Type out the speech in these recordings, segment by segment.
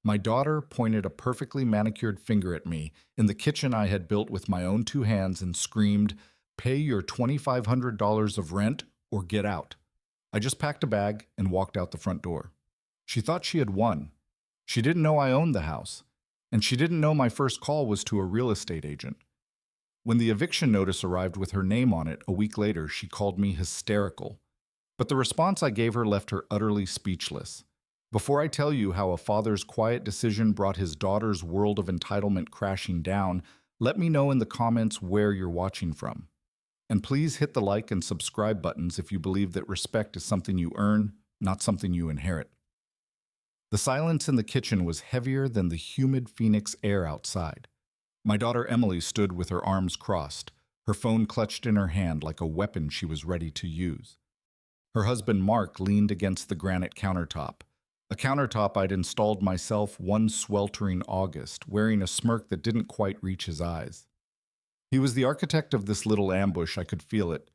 My daughter pointed a perfectly manicured finger at me in the kitchen I had built with my own two hands and screamed, "Pay your $2,500 of rent or get out." I just packed a bag and walked out the front door. She thought she had won. She didn't know I owned the house, and she didn't know my first call was to a real estate agent. When the eviction notice arrived with her name on it a week later, she called me hysterical. But the response I gave her left her utterly speechless. Before I tell you how a father's quiet decision brought his daughter's world of entitlement crashing down, let me know in the comments where you're watching from. And please hit the like and subscribe buttons if you believe that respect is something you earn, not something you inherit. The silence in the kitchen was heavier than the humid Phoenix air outside. My daughter Emily stood with her arms crossed, her phone clutched in her hand like a weapon she was ready to use. Her husband Mark leaned against the granite countertop, a countertop I'd installed myself one sweltering August, wearing a smirk that didn't quite reach his eyes. He was the architect of this little ambush, I could feel it.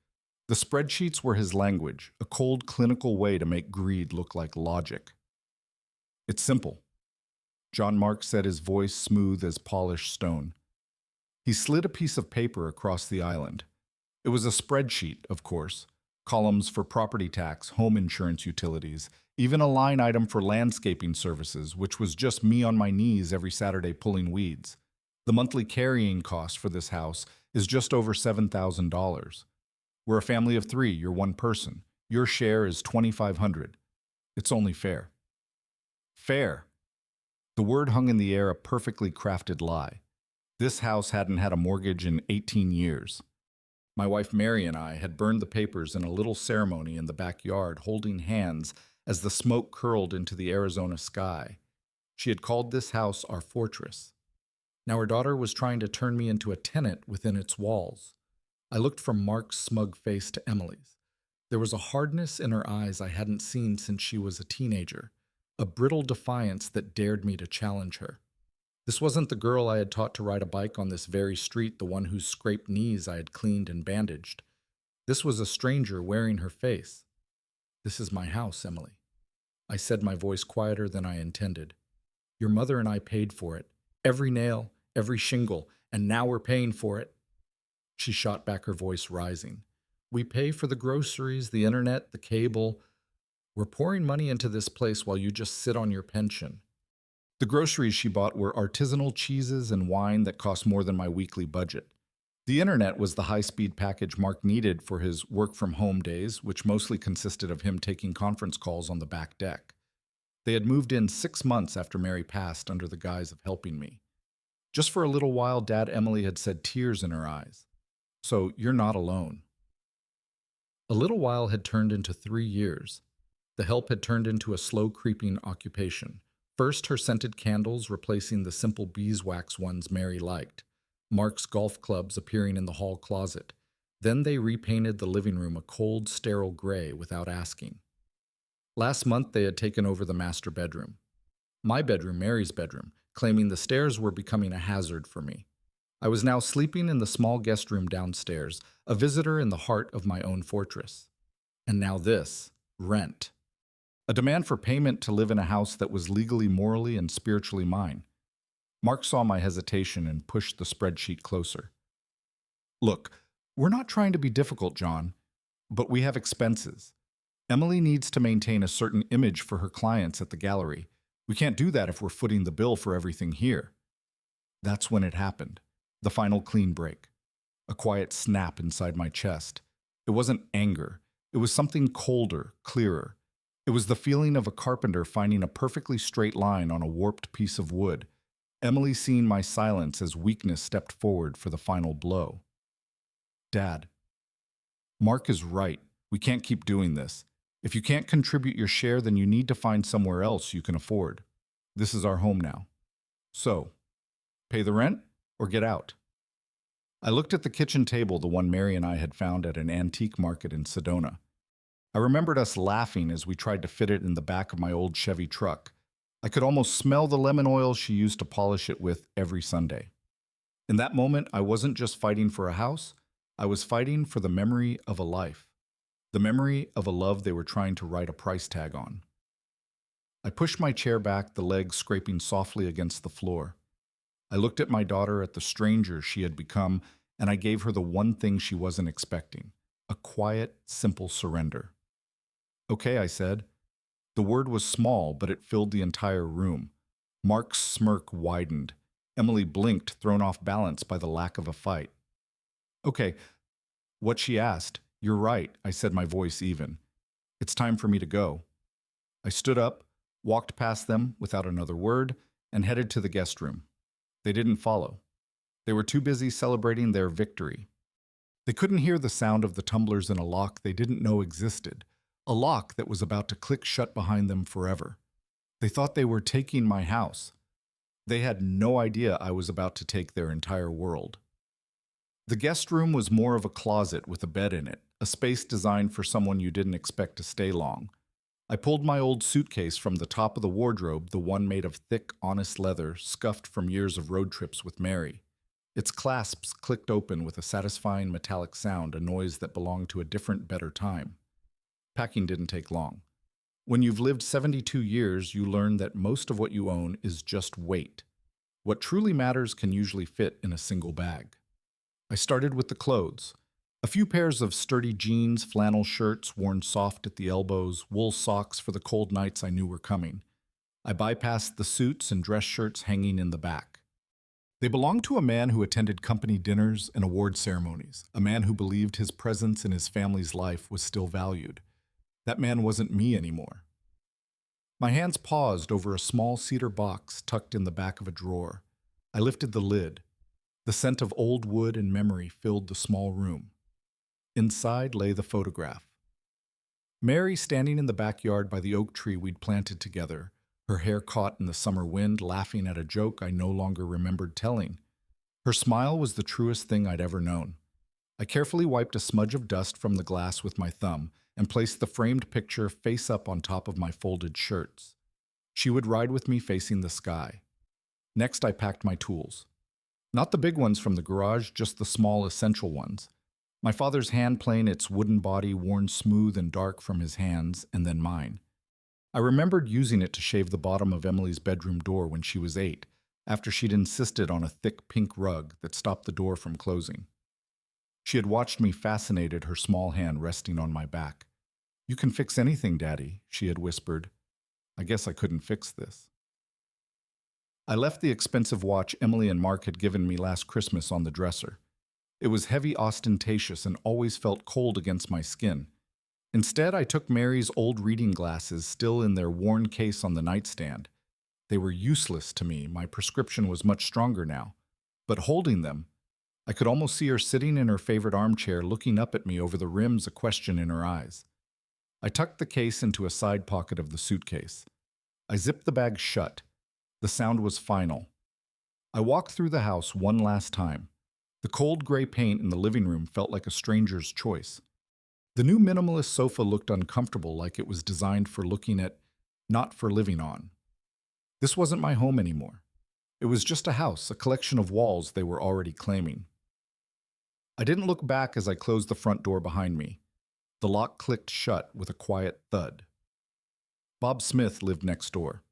The spreadsheets were his language, a cold, clinical way to make greed look like logic. "It's simple," John Mark said, his voice smooth as polished stone. He slid a piece of paper across the island. It was a spreadsheet, of course, columns for property tax, home insurance, utilities, even a line item for landscaping services, which was just me on my knees every Saturday pulling weeds. The monthly carrying cost for this house is just over $7,000. We're a family of three, you're one person. Your share is $2,500. It's only fair. Fair. The word hung in the air, a perfectly crafted lie. This house hadn't had a mortgage in 18 years. My wife Mary and I had burned the papers in a little ceremony in the backyard, holding hands as the smoke curled into the Arizona sky. She had called this house our fortress. Now her daughter was trying to turn me into a tenant within its walls. I looked from Mark's smug face to Emily's. There was a hardness in her eyes I hadn't seen since she was a teenager, a brittle defiance that dared me to challenge her. This wasn't the girl I had taught to ride a bike on this very street, the one whose scraped knees I had cleaned and bandaged. This was a stranger wearing her face. "This is my house, Emily," I said, my voice quieter than I intended. "Your mother and I paid for it. Every nail, every shingle, and now we're paying for it." She shot back, her voice rising. "We pay for the groceries, the internet, the cable. We're pouring money into this place while you just sit on your pension." The groceries she bought were artisanal cheeses and wine that cost more than my weekly budget. The internet was the high-speed package Mark needed for his work-from-home days, which mostly consisted of him taking conference calls on the back deck. They had moved in 6 months after Mary passed under the guise of helping me. Just for a little while, Dad Emily had said, tears in her eyes. "So you're not alone." A little while had turned into 3 years. The help had turned into a slow-creeping occupation. First, her scented candles replacing the simple beeswax ones Mary liked. Mark's golf clubs appearing in the hall closet. Then they repainted the living room a cold, sterile gray without asking. Last month, they had taken over the master bedroom. My bedroom, Mary's bedroom, claiming the stairs were becoming a hazard for me. I was now sleeping in the small guest room downstairs, a visitor in the heart of my own fortress. And now this, rent. A demand for payment to live in a house that was legally, morally, and spiritually mine. Mark saw my hesitation and pushed the spreadsheet closer. "Look, we're not trying to be difficult, John, but we have expenses. Emily needs to maintain a certain image for her clients at the gallery. We can't do that if we're footing the bill for everything here." That's when it happened. The final clean break. A quiet snap inside my chest. It wasn't anger. It was something colder, clearer. It was the feeling of a carpenter finding a perfectly straight line on a warped piece of wood. Emily, seeing my silence as weakness, stepped forward for the final blow. "Dad, Mark is right. We can't keep doing this. If you can't contribute your share, then you need to find somewhere else you can afford. This is our home now. So, pay the rent or get out." I looked at the kitchen table, the one Mary and I had found at an antique market in Sedona. I remembered us laughing as we tried to fit it in the back of my old Chevy truck. I could almost smell the lemon oil she used to polish it with every Sunday. In that moment, I wasn't just fighting for a house, I was fighting for the memory of a life, the memory of a love they were trying to write a price tag on. I pushed my chair back, the legs scraping softly against the floor. I looked at my daughter, at the stranger she had become, and I gave her the one thing she wasn't expecting: a quiet, simple surrender. Okay, I said. The word was small, but it filled the entire room. Mark's smirk widened. Emily blinked, thrown off balance by the lack of a fight. Okay, what she asked. You're right, I said, my voice even. It's time for me to go. I stood up, walked past them without another word, and headed to the guest room. They didn't follow. They were too busy celebrating their victory. They couldn't hear the sound of the tumblers in a lock they didn't know existed, a lock that was about to click shut behind them forever. They thought they were taking my house. They had no idea I was about to take their entire world. The guest room was more of a closet with a bed in it, a space designed for someone you didn't expect to stay long. I pulled my old suitcase from the top of the wardrobe, the one made of thick, honest leather, scuffed from years of road trips with Mary. Its clasps clicked open with a satisfying metallic sound, a noise that belonged to a different, better time. Packing didn't take long. When you've lived 72 years, you learn that most of what you own is just weight. What truly matters can usually fit in a single bag. I started with the clothes. A few pairs of sturdy jeans, flannel shirts worn soft at the elbows, wool socks for the cold nights I knew were coming. I bypassed the suits and dress shirts hanging in the back. They belonged to a man who attended company dinners and award ceremonies, a man who believed his presence in his family's life was still valued. That man wasn't me anymore. My hands paused over a small cedar box tucked in the back of a drawer. I lifted the lid. The scent of old wood and memory filled the small room. Inside lay the photograph. Mary standing in the backyard by the oak tree we'd planted together, her hair caught in the summer wind, laughing at a joke I no longer remembered telling. Her smile was the truest thing I'd ever known. I carefully wiped a smudge of dust from the glass with my thumb and placed the framed picture face up on top of my folded shirts. She would ride with me facing the sky. Next, I packed my tools. Not the big ones from the garage, just the small essential ones. My father's hand plane, its wooden body worn smooth and dark from his hands, and then mine. I remembered using it to shave the bottom of Emily's bedroom door when she was 8, after she'd insisted on a thick pink rug that stopped the door from closing. She had watched me fascinated, her small hand resting on my back. "You can fix anything, Daddy," she had whispered. I guess I couldn't fix this. I left the expensive watch Emily and Mark had given me last Christmas on the dresser. It was heavy, ostentatious, and always felt cold against my skin. Instead, I took Mary's old reading glasses, still in their worn case on the nightstand. They were useless to me, my prescription was much stronger now. But holding them, I could almost see her sitting in her favorite armchair, looking up at me over the rims, a question in her eyes. I tucked the case into a side pocket of the suitcase. I zipped the bag shut. The sound was final. I walked through the house one last time. The cold gray paint in the living room felt like a stranger's choice. The new minimalist sofa looked uncomfortable, like it was designed for looking at, not for living on. This wasn't my home anymore. It was just a house, a collection of walls they were already claiming. I didn't look back as I closed the front door behind me. The lock clicked shut with a quiet thud. Bob Smith lived next door.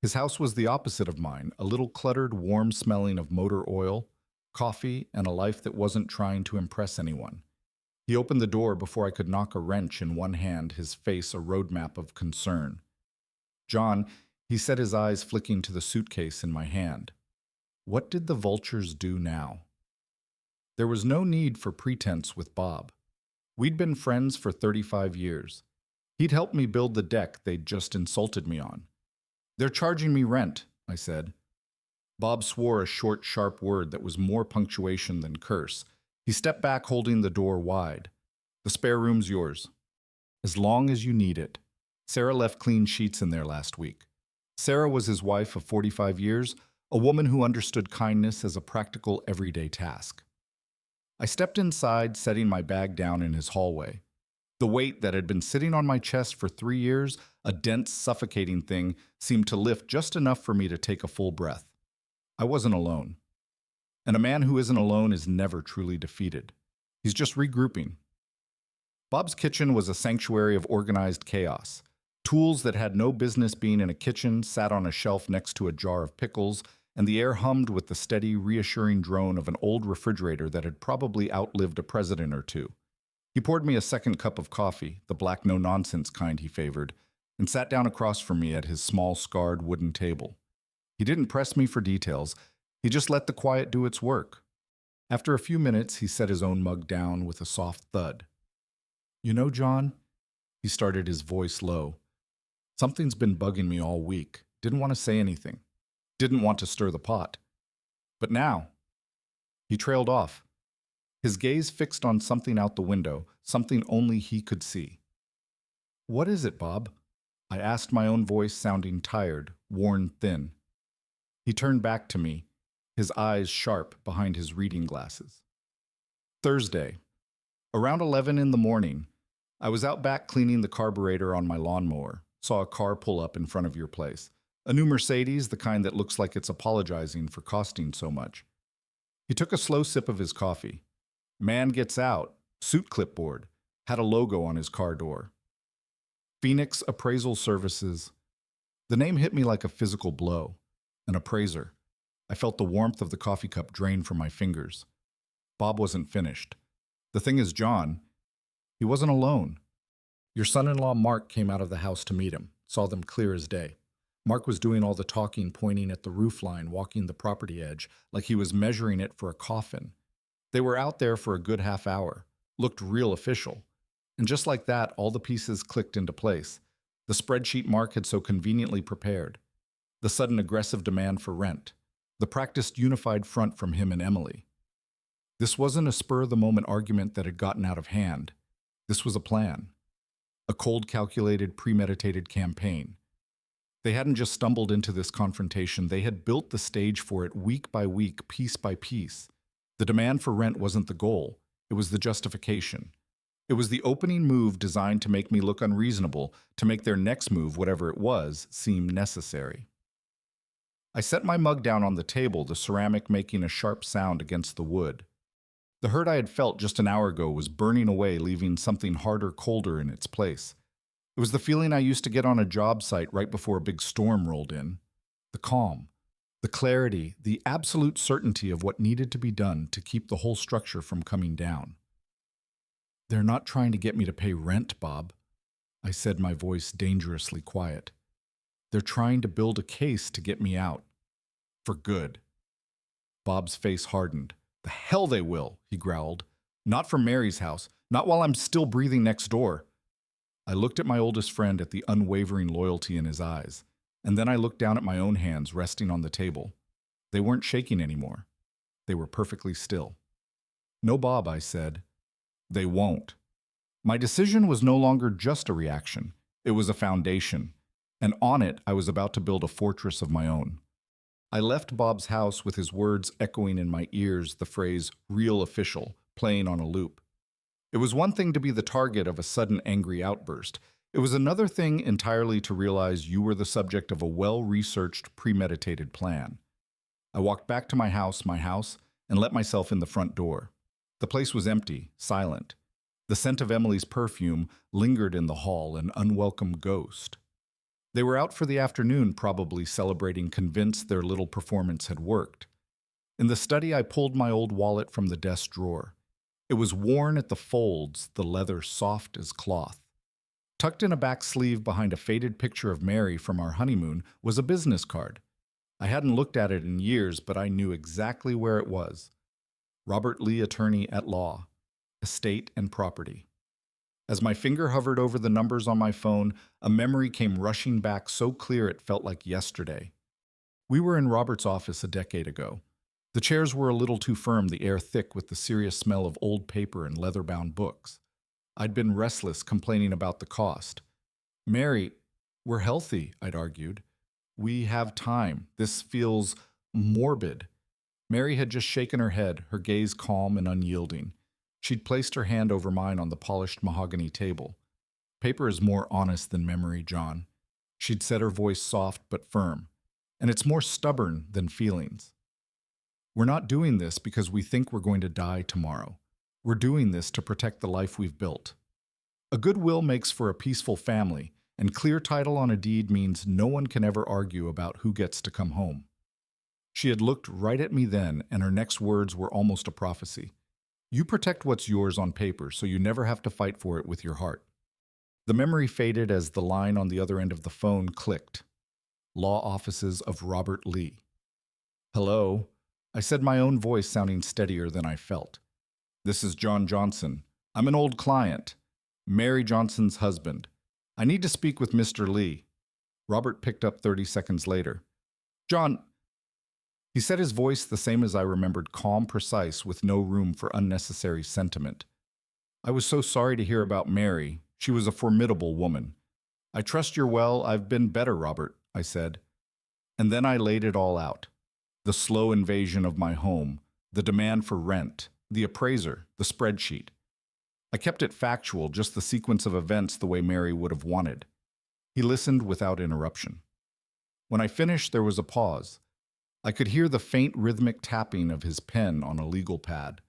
His house was the opposite of mine, a little cluttered, warm smelling of motor oil, coffee, and a life that wasn't trying to impress anyone. He opened the door before I could knock a wrench in one hand, his face a roadmap of concern. "John," he said, his eyes flicking to the suitcase in my hand. What did the vultures do now? There was no need for pretense with Bob. We'd been friends for 35 years. He'd helped me build the deck they'd just insulted me on. "They're charging me rent," I said. Bob swore a short, sharp word that was more punctuation than curse. He stepped back, holding the door wide. "The spare room's yours. As long as you need it. Sarah left clean sheets in there last week." Sarah was his wife of 45 years, a woman who understood kindness as a practical, everyday task. I stepped inside, setting my bag down in his hallway. The weight that had been sitting on my chest for 3 years, a dense, suffocating thing, seemed to lift just enough for me to take a full breath. I wasn't alone. And a man who isn't alone is never truly defeated. He's just regrouping. Bob's kitchen was a sanctuary of organized chaos. Tools that had no business being in a kitchen sat on a shelf next to a jar of pickles, and the air hummed with the steady, reassuring drone of an old refrigerator that had probably outlived a president or two. He poured me a second cup of coffee, the black no-nonsense kind he favored, and sat down across from me at his small, scarred wooden table. He didn't press me for details, he just let the quiet do its work. After a few minutes, he set his own mug down with a soft thud. "You know, John," he started, his voice low, "something's been bugging me all week. Didn't want to say anything. Didn't want to stir the pot. But now—" He trailed off, his gaze fixed on something out the window, something only he could see. "What is it, Bob?" I asked, my own voice sounding tired, worn thin. He turned back to me, his eyes sharp behind his reading glasses. Thursday. Around 11 in the morning, I was out back cleaning the carburetor on my lawnmower. Saw a car pull up in front of your place. A new Mercedes, the kind that looks like it's apologizing for costing so much. He took a slow sip of his coffee. "Man gets out," suit clipboard, had a logo on his car door. Phoenix Appraisal Services. The name hit me like a physical blow. An appraiser. I felt the warmth of the coffee cup drain from my fingers. Bob wasn't finished. "The thing is, John, he wasn't alone. Your son-in-law Mark came out of the house to meet him, saw them clear as day. Mark was doing all the talking, pointing at the roofline, walking the property edge, like he was measuring it for a coffin. They were out there for a good half hour, looked real official. And just like that, all the pieces clicked into place. The spreadsheet Mark had so conveniently prepared. The sudden aggressive demand for rent. The practiced unified front from him and Emily. This wasn't a spur-of-the-moment argument that had gotten out of hand. This was a plan. A cold, calculated, premeditated campaign. They hadn't just stumbled into this confrontation, they had built the stage for it week by week, piece by piece. The demand for rent wasn't the goal, it was the justification. It was the opening move designed to make me look unreasonable, to make their next move, whatever it was, seem necessary. I set my mug down on the table, the ceramic making a sharp sound against the wood. The hurt I had felt just an hour ago was burning away, leaving something harder, colder in its place. It was the feeling I used to get on a job site right before a big storm rolled in. The calm, the clarity, the absolute certainty of what needed to be done to keep the whole structure from coming down. "They're not trying to get me to pay rent, Bob," I said, my voice dangerously quiet. "They're trying to build a case to get me out. For good." Bob's face hardened. "The hell they will," he growled. "Not from Mary's house. Not while I'm still breathing next door." I looked at my oldest friend at the unwavering loyalty in his eyes, and then I looked down at my own hands resting on the table. They weren't shaking anymore. They were perfectly still. "No, Bob," I said. "They won't." My decision was no longer just a reaction. It was a foundation, and on it I was about to build a fortress of my own. I left Bob's house with his words echoing in my ears, the phrase "real official" playing on a loop. It was one thing to be the target of a sudden angry outburst. It was another thing entirely to realize you were the subject of a well-researched, premeditated plan. I walked back to my house, and let myself in the front door. The place was empty, silent. The scent of Emily's perfume lingered in the hall, an unwelcome ghost. They were out for the afternoon, probably celebrating, convinced their little performance had worked. In the study, I pulled my old wallet from the desk drawer. It was worn at the folds, the leather soft as cloth. Tucked in a back sleeve behind a faded picture of Mary from our honeymoon was a business card. I hadn't looked at it in years, but I knew exactly where it was. Robert Lee, Attorney at Law, Estate and Property. As my finger hovered over the numbers on my phone, a memory came rushing back so clear it felt like yesterday. We were in Robert's office a decade ago. The chairs were a little too firm, the air thick with the serious smell of old paper and leather-bound books. I'd been restless, complaining about the cost. "Mary, we're healthy," I'd argued. "We have time. This feels morbid." Mary had just shaken her head, her gaze calm and unyielding. She'd placed her hand over mine on the polished mahogany table. "Paper is more honest than memory, John." She'd said, her voice soft but firm. "And it's more stubborn than feelings. We're not doing this because we think we're going to die tomorrow. We're doing this to protect the life we've built. A good will makes for a peaceful family, and clear title on a deed means no one can ever argue about who gets to come home. She had looked right at me then, and her next words were almost a prophecy. You protect what's yours on paper, so you never have to fight for it with your heart. The memory faded as the line on the other end of the phone clicked. Law offices of Robert Lee. Hello, I said, my own voice sounding steadier than I felt. This is John Johnson. I'm an old client, Mary Johnson's husband. I need to speak with Mr. Lee. Robert picked up 30 seconds later. John, he said, his voice the same as I remembered, calm, precise, with no room for unnecessary sentiment. I was so sorry to hear about Mary. She was a formidable woman. I trust you're well. I've been better, Robert, I said. And then I laid it all out. The slow invasion of my home, the demand for rent, the appraiser, the spreadsheet. I kept it factual, just the sequence of events the way Mary would have wanted. He listened without interruption. When I finished, there was a pause. I could hear the faint rhythmic tapping of his pen on a legal pad.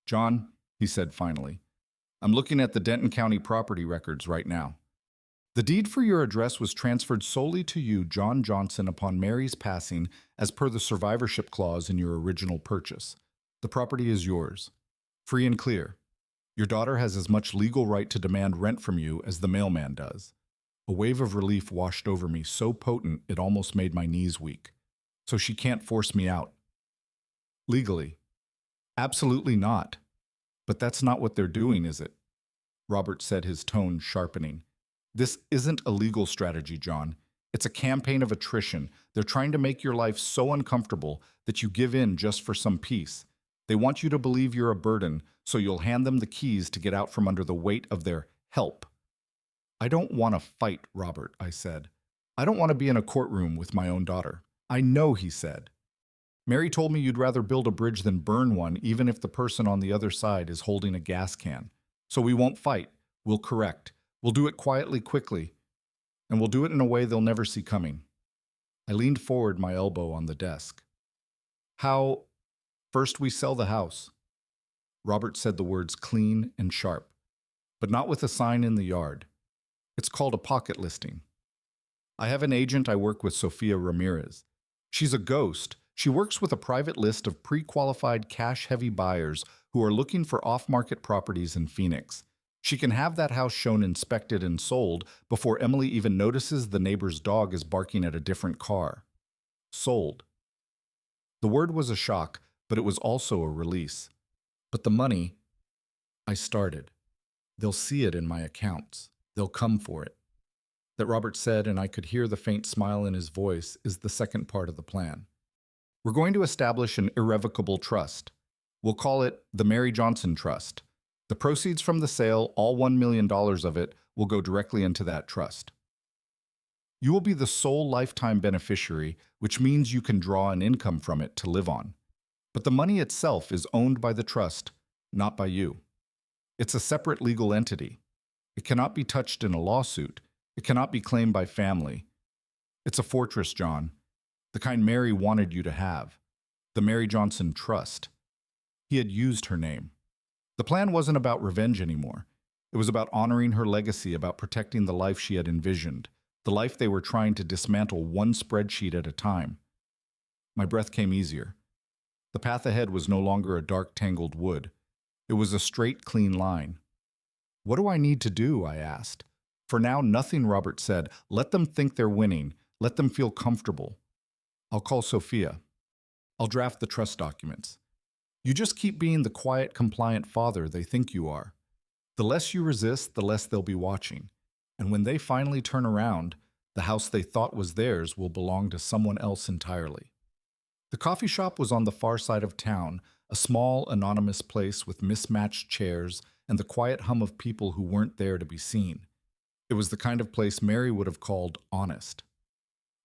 John, he said finally, I'm looking at the Denton County property records right now. The deed for your address was transferred solely to you, John Johnson, upon Mary's passing as per the survivorship clause in your original purchase. The property is yours, free and clear. Your daughter has as much legal right to demand rent from you as the mailman does. A wave of relief washed over me, so potent it almost made my knees weak. So she can't force me out. Legally. Absolutely not. But that's not what they're doing, is it? Robert said, his tone sharpening. This isn't a legal strategy, John. It's a campaign of attrition. They're trying to make your life so uncomfortable that you give in just for some peace. They want you to believe you're a burden, so you'll hand them the keys to get out from under the weight of their help. I don't want to fight, Robert, I said. I don't want to be in a courtroom with my own daughter. I know, he said. Mary told me you'd rather build a bridge than burn one, even if the person on the other side is holding a gas can. So we won't fight. We'll correct. We'll do it quietly, quickly. And we'll do it in a way they'll never see coming. I leaned forward, my elbow on the desk. How? First we sell the house. Robert said the words clean and sharp, but not with a sign in the yard. It's called a pocket listing. I have an agent I work with, Sophia Ramirez. She's a ghost. She works with a private list of pre-qualified cash-heavy buyers who are looking for off-market properties in Phoenix. She can have that house shown, inspected, and sold before Emily even notices the neighbor's dog is barking at a different car. Sold. The word was a shock, but it was also a release. But the money, I started. They'll see it in my accounts. They'll come for it. That Robert said, and I could hear the faint smile in his voice, is the second part of the plan. We're going to establish an irrevocable trust. We'll call it the Mary Johnson Trust. The proceeds from the sale, all $1 million of it, will go directly into that trust. You will be the sole lifetime beneficiary, which means you can draw an income from it to live on. But the money itself is owned by the trust, not by you. It's a separate legal entity. It cannot be touched in a lawsuit. It cannot be claimed by family. It's a fortress, John, the kind Mary wanted you to have, the Mary Johnson Trust. He had used her name. The plan wasn't about revenge anymore. It was about honoring her legacy, about protecting the life she had envisioned, the life they were trying to dismantle one spreadsheet at a time. My breath came easier. The path ahead was no longer a dark, tangled wood. It was a straight, clean line. What do I need to do? I asked. For now, nothing, Robert said. Let them think they're winning. Let them feel comfortable. I'll call Sophia. I'll draft the trust documents. You just keep being the quiet, compliant father they think you are. The less you resist, the less they'll be watching. And when they finally turn around, the house they thought was theirs will belong to someone else entirely. The coffee shop was on the far side of town, a small, anonymous place with mismatched chairs and the quiet hum of people who weren't there to be seen. It was the kind of place Mary would have called honest.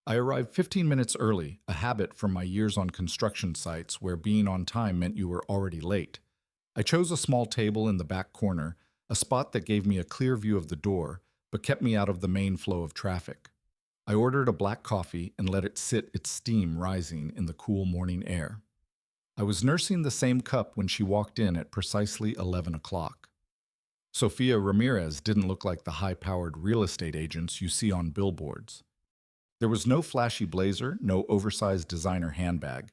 I arrived 15 minutes early, a habit from my years on construction sites where being on time meant you were already late. I chose a small table in the back corner, a spot that gave me a clear view of the door, but kept me out of the main flow of traffic. I ordered a black coffee and let it sit, its steam rising in the cool morning air. I was nursing the same cup when she walked in at precisely 11 o'clock. Sofia Ramirez didn't look like the high-powered real estate agents you see on billboards. There was no flashy blazer, no oversized designer handbag.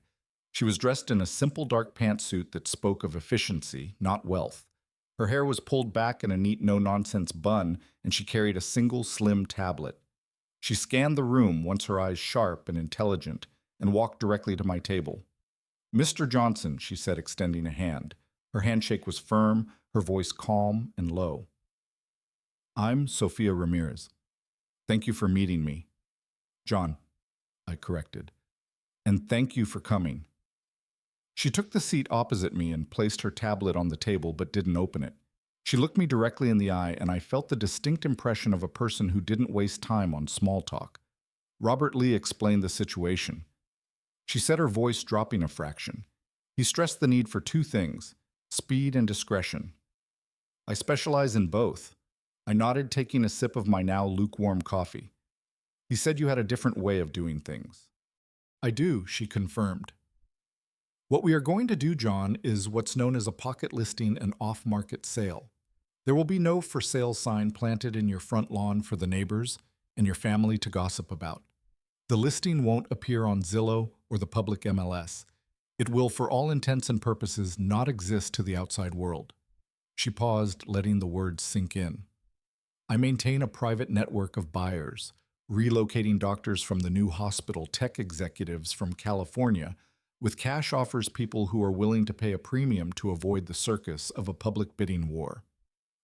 She was dressed in a simple dark pantsuit that spoke of efficiency, not wealth. Her hair was pulled back in a neat no-nonsense bun, and she carried a single slim tablet. She scanned the room, once her eyes sharp and intelligent, and walked directly to my table. "Mr. Johnson," she said, extending a hand. Her handshake was firm, her voice calm and low. "I'm Sofia Ramirez. Thank you for meeting me." "John," I corrected. "And thank you for coming." She took the seat opposite me and placed her tablet on the table but didn't open it. She looked me directly in the eye, and I felt the distinct impression of a person who didn't waste time on small talk. Robert Lee explained the situation. She said, her voice dropping a fraction. He stressed the need for two things: speed and discretion. "I specialize in both." I nodded, taking a sip of my now lukewarm coffee. "He said you had a different way of doing things." "I do," she confirmed. "What we are going to do, John, is what's known as a pocket listing and off-market sale. There will be no for sale sign planted in your front lawn for the neighbors and your family to gossip about. The listing won't appear on Zillow or the public MLS. It will, for all intents and purposes, not exist to the outside world." She paused, letting the words sink in. "I maintain a private network of buyers, relocating doctors from the new hospital, tech executives from California, with cash offers, people who are willing to pay a premium to avoid the circus of a public bidding war.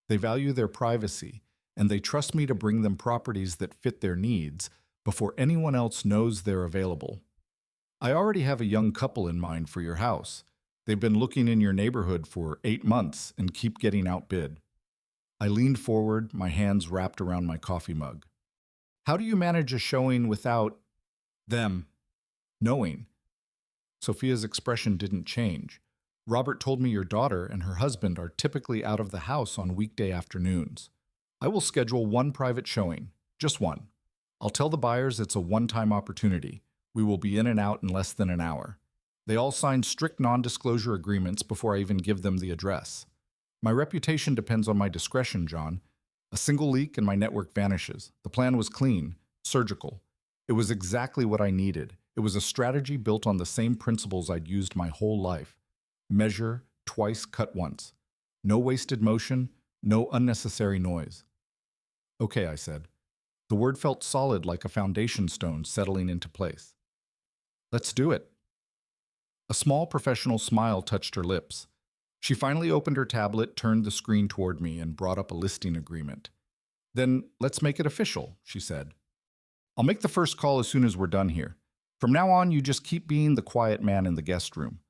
They value their privacy, and they trust me to bring them properties that fit their needs before anyone else knows they're available. I already have a young couple in mind for your house. They've been looking in your neighborhood for 8 months and keep getting outbid." I leaned forward, my hands wrapped around my coffee mug. "How do you manage a showing without them knowing?" Sophia's expression didn't change. "Robert told me your daughter and her husband are typically out of the house on weekday afternoons. I will schedule one private showing, just one. I'll tell the buyers it's a one-time opportunity. We will be in and out in less than an hour. They all sign strict non-disclosure agreements before I even give them the address. My reputation depends on my discretion, John. A single leak and my network vanishes. The plan was clean, surgical. It was exactly what I needed. It was a strategy built on the same principles I'd used my whole life. Measure, twice, cut once. No wasted motion, no unnecessary noise." "Okay," I said. The word felt solid, like a foundation stone settling into place. "Let's do it." A small professional smile touched her lips. She finally opened her tablet, turned the screen toward me, and brought up a listing agreement. "Then let's make it official," she said. "I'll make the first call as soon as we're done here. From now on, you just keep being the quiet man in the guest room.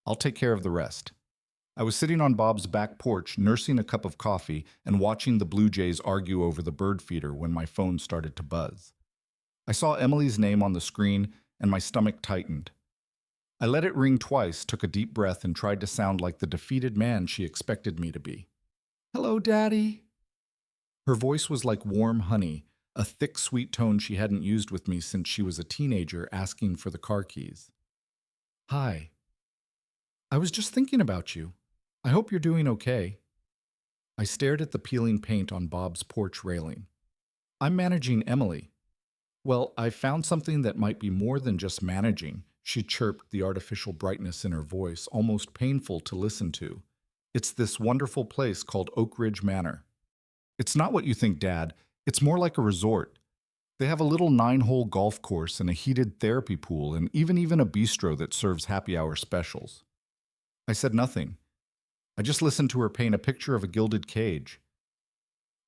I'll take care of the rest." I was sitting on Bob's back porch, nursing a cup of coffee and watching the Blue Jays argue over the bird feeder when my phone started to buzz. I saw Emily's name on the screen, and my stomach tightened. I let it ring twice, took a deep breath, and tried to sound like the defeated man she expected me to be. "Hello, Daddy." Her voice was like warm honey, a thick, sweet tone she hadn't used with me since she was a teenager asking for the car keys. "Hi. I was just thinking about you. I hope you're doing okay." I stared at the peeling paint on Bob's porch railing. "I'm managing Emily." "Well, I found something that might be more than just managing," she chirped, the artificial brightness in her voice almost painful to listen to. "It's this wonderful place called Oak Ridge Manor. It's not what you think, Dad. It's more like a resort. They have a little 9-hole golf course and a heated therapy pool and even a bistro that serves happy hour specials." I said nothing. I just listened to her paint a picture of a gilded cage.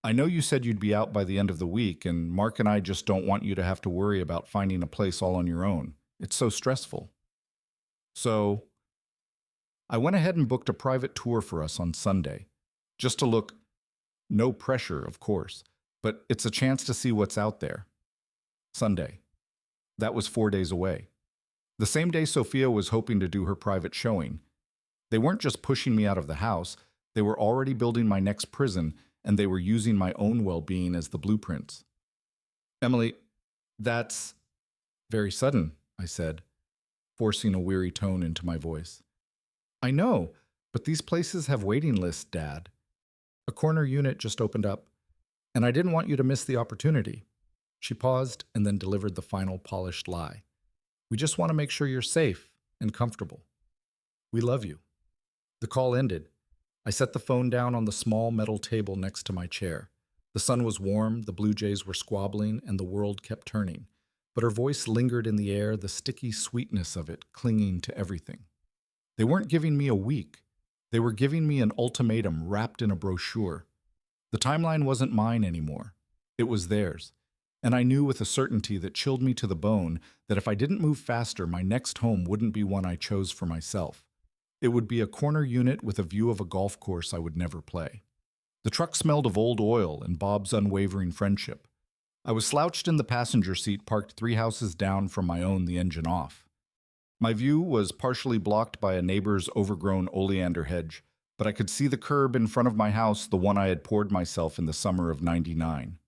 "I know you said you'd be out by the end of the week, and Mark and I just don't want you to have to worry about finding a place all on your own. It's so stressful." So I went ahead and booked a private tour for us on Sunday. Just to look, no pressure, of course, but it's a chance to see what's out there. Sunday. That was 4 days away. The same day Sophia was hoping to do her private showing. They weren't just pushing me out of the house, they were already building my next prison, and they were using my own well-being as the blueprints. "Emily, that's very sudden," I said, forcing a weary tone into my voice. "I know, but these places have waiting lists, Dad. A corner unit just opened up, and I didn't want you to miss the opportunity. She paused and then delivered the final polished lie. We just want to make sure you're safe and comfortable. We love you. The call ended. I set the phone down on the small metal table next to my chair. The sun was warm, the blue jays were squabbling, and the world kept turning. But her voice lingered in the air, the sticky sweetness of it clinging to everything. They weren't giving me a week. They were giving me an ultimatum wrapped in a brochure. The timeline wasn't mine anymore. It was theirs. And I knew with a certainty that chilled me to the bone that if I didn't move faster, my next home wouldn't be one I chose for myself. It would be a corner unit with a view of a golf course I would never play. The truck smelled of old oil and Bob's unwavering friendship. I was slouched in the passenger seat parked 3 houses down from my own, the engine off. My view was partially blocked by a neighbor's overgrown oleander hedge, but I could see the curb in front of my house, the one I had poured myself in the summer of '99.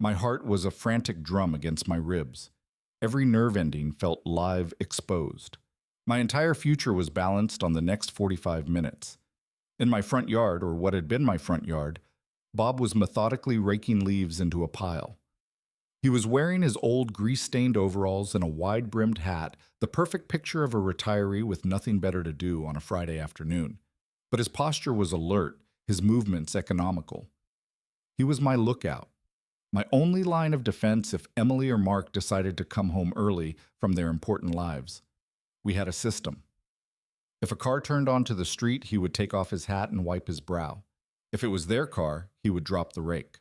My heart was a frantic drum against my ribs. Every nerve ending felt live exposed. My entire future was balanced on the next 45 minutes. In my front yard, or what had been my front yard, Bob was methodically raking leaves into a pile. He was wearing his old grease-stained overalls and a wide-brimmed hat, the perfect picture of a retiree with nothing better to do on a Friday afternoon. But his posture was alert, his movements economical. He was my lookout, my only line of defense if Emily or Mark decided to come home early from their important lives. We had a system. If a car turned onto the street, he would take off his hat and wipe his brow. If it was their car, he would drop the rake.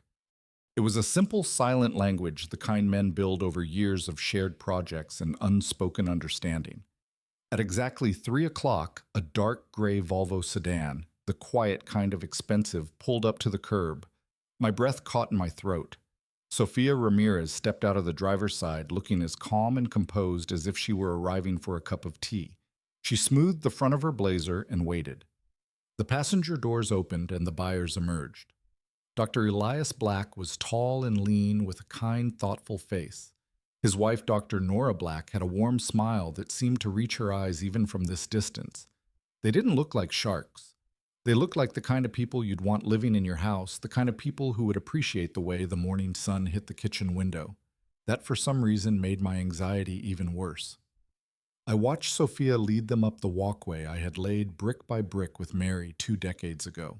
It was a simple, silent language, the kind men build over years of shared projects and unspoken understanding. At exactly 3 o'clock, a dark gray Volvo sedan, the quiet kind of expensive, pulled up to the curb. My breath caught in my throat. Sofia Ramirez stepped out of the driver's side, looking as calm and composed as if she were arriving for a cup of tea. She smoothed the front of her blazer and waited. The passenger doors opened and the buyers emerged. Dr. Elias Black was tall and lean with a kind, thoughtful face. His wife, Dr. Nora Black, had a warm smile that seemed to reach her eyes even from this distance. They didn't look like sharks. They looked like the kind of people you'd want living in your house, the kind of people who would appreciate the way the morning sun hit the kitchen window. That, for some reason, made my anxiety even worse. I watched Sophia lead them up the walkway I had laid brick by brick with Mary 2 decades ago.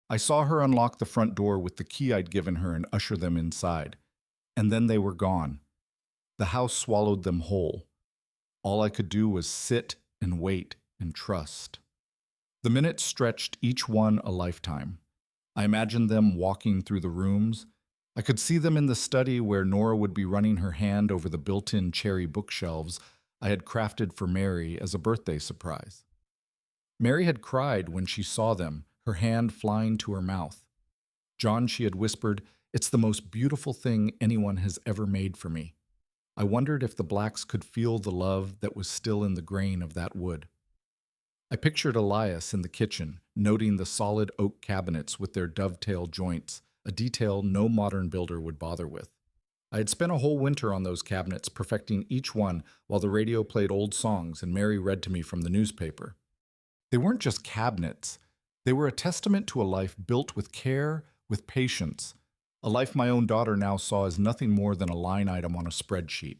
I saw her unlock the front door with the key I'd given her and usher them inside. And then they were gone. The house swallowed them whole. All I could do was sit and wait and trust. The minutes stretched, each one a lifetime. I imagined them walking through the rooms. I could see them in the study where Nora would be running her hand over the built-in cherry bookshelves I had crafted for Mary as a birthday surprise. Mary had cried when she saw them, her hand flying to her mouth. John, she had whispered, "It's the most beautiful thing anyone has ever made for me." I wondered if the Blacks could feel the love that was still in the grain of that wood. I pictured Elias in the kitchen, noting the solid oak cabinets with their dovetail joints, a detail no modern builder would bother with. I had spent a whole winter on those cabinets, perfecting each one while the radio played old songs and Mary read to me from the newspaper. They weren't just cabinets. They were a testament to a life built with care, with patience, a life my own daughter now saw as nothing more than a line item on a spreadsheet.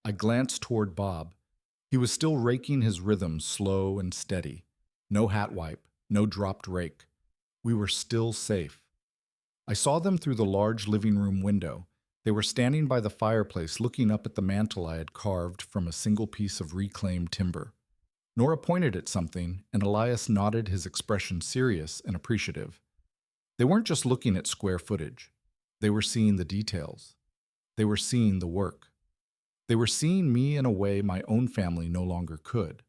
I glanced toward Bob. He was still raking his rhythm slow and steady. No hat wipe, no dropped rake. We were still safe. I saw them through the large living room window. They were standing by the fireplace looking up at the mantel I had carved from a single piece of reclaimed timber. Nora pointed at something, and Elias nodded, his expression serious and appreciative. They weren't just looking at square footage. They were seeing the details. They were seeing the work. They were seeing me in a way my own family no longer could.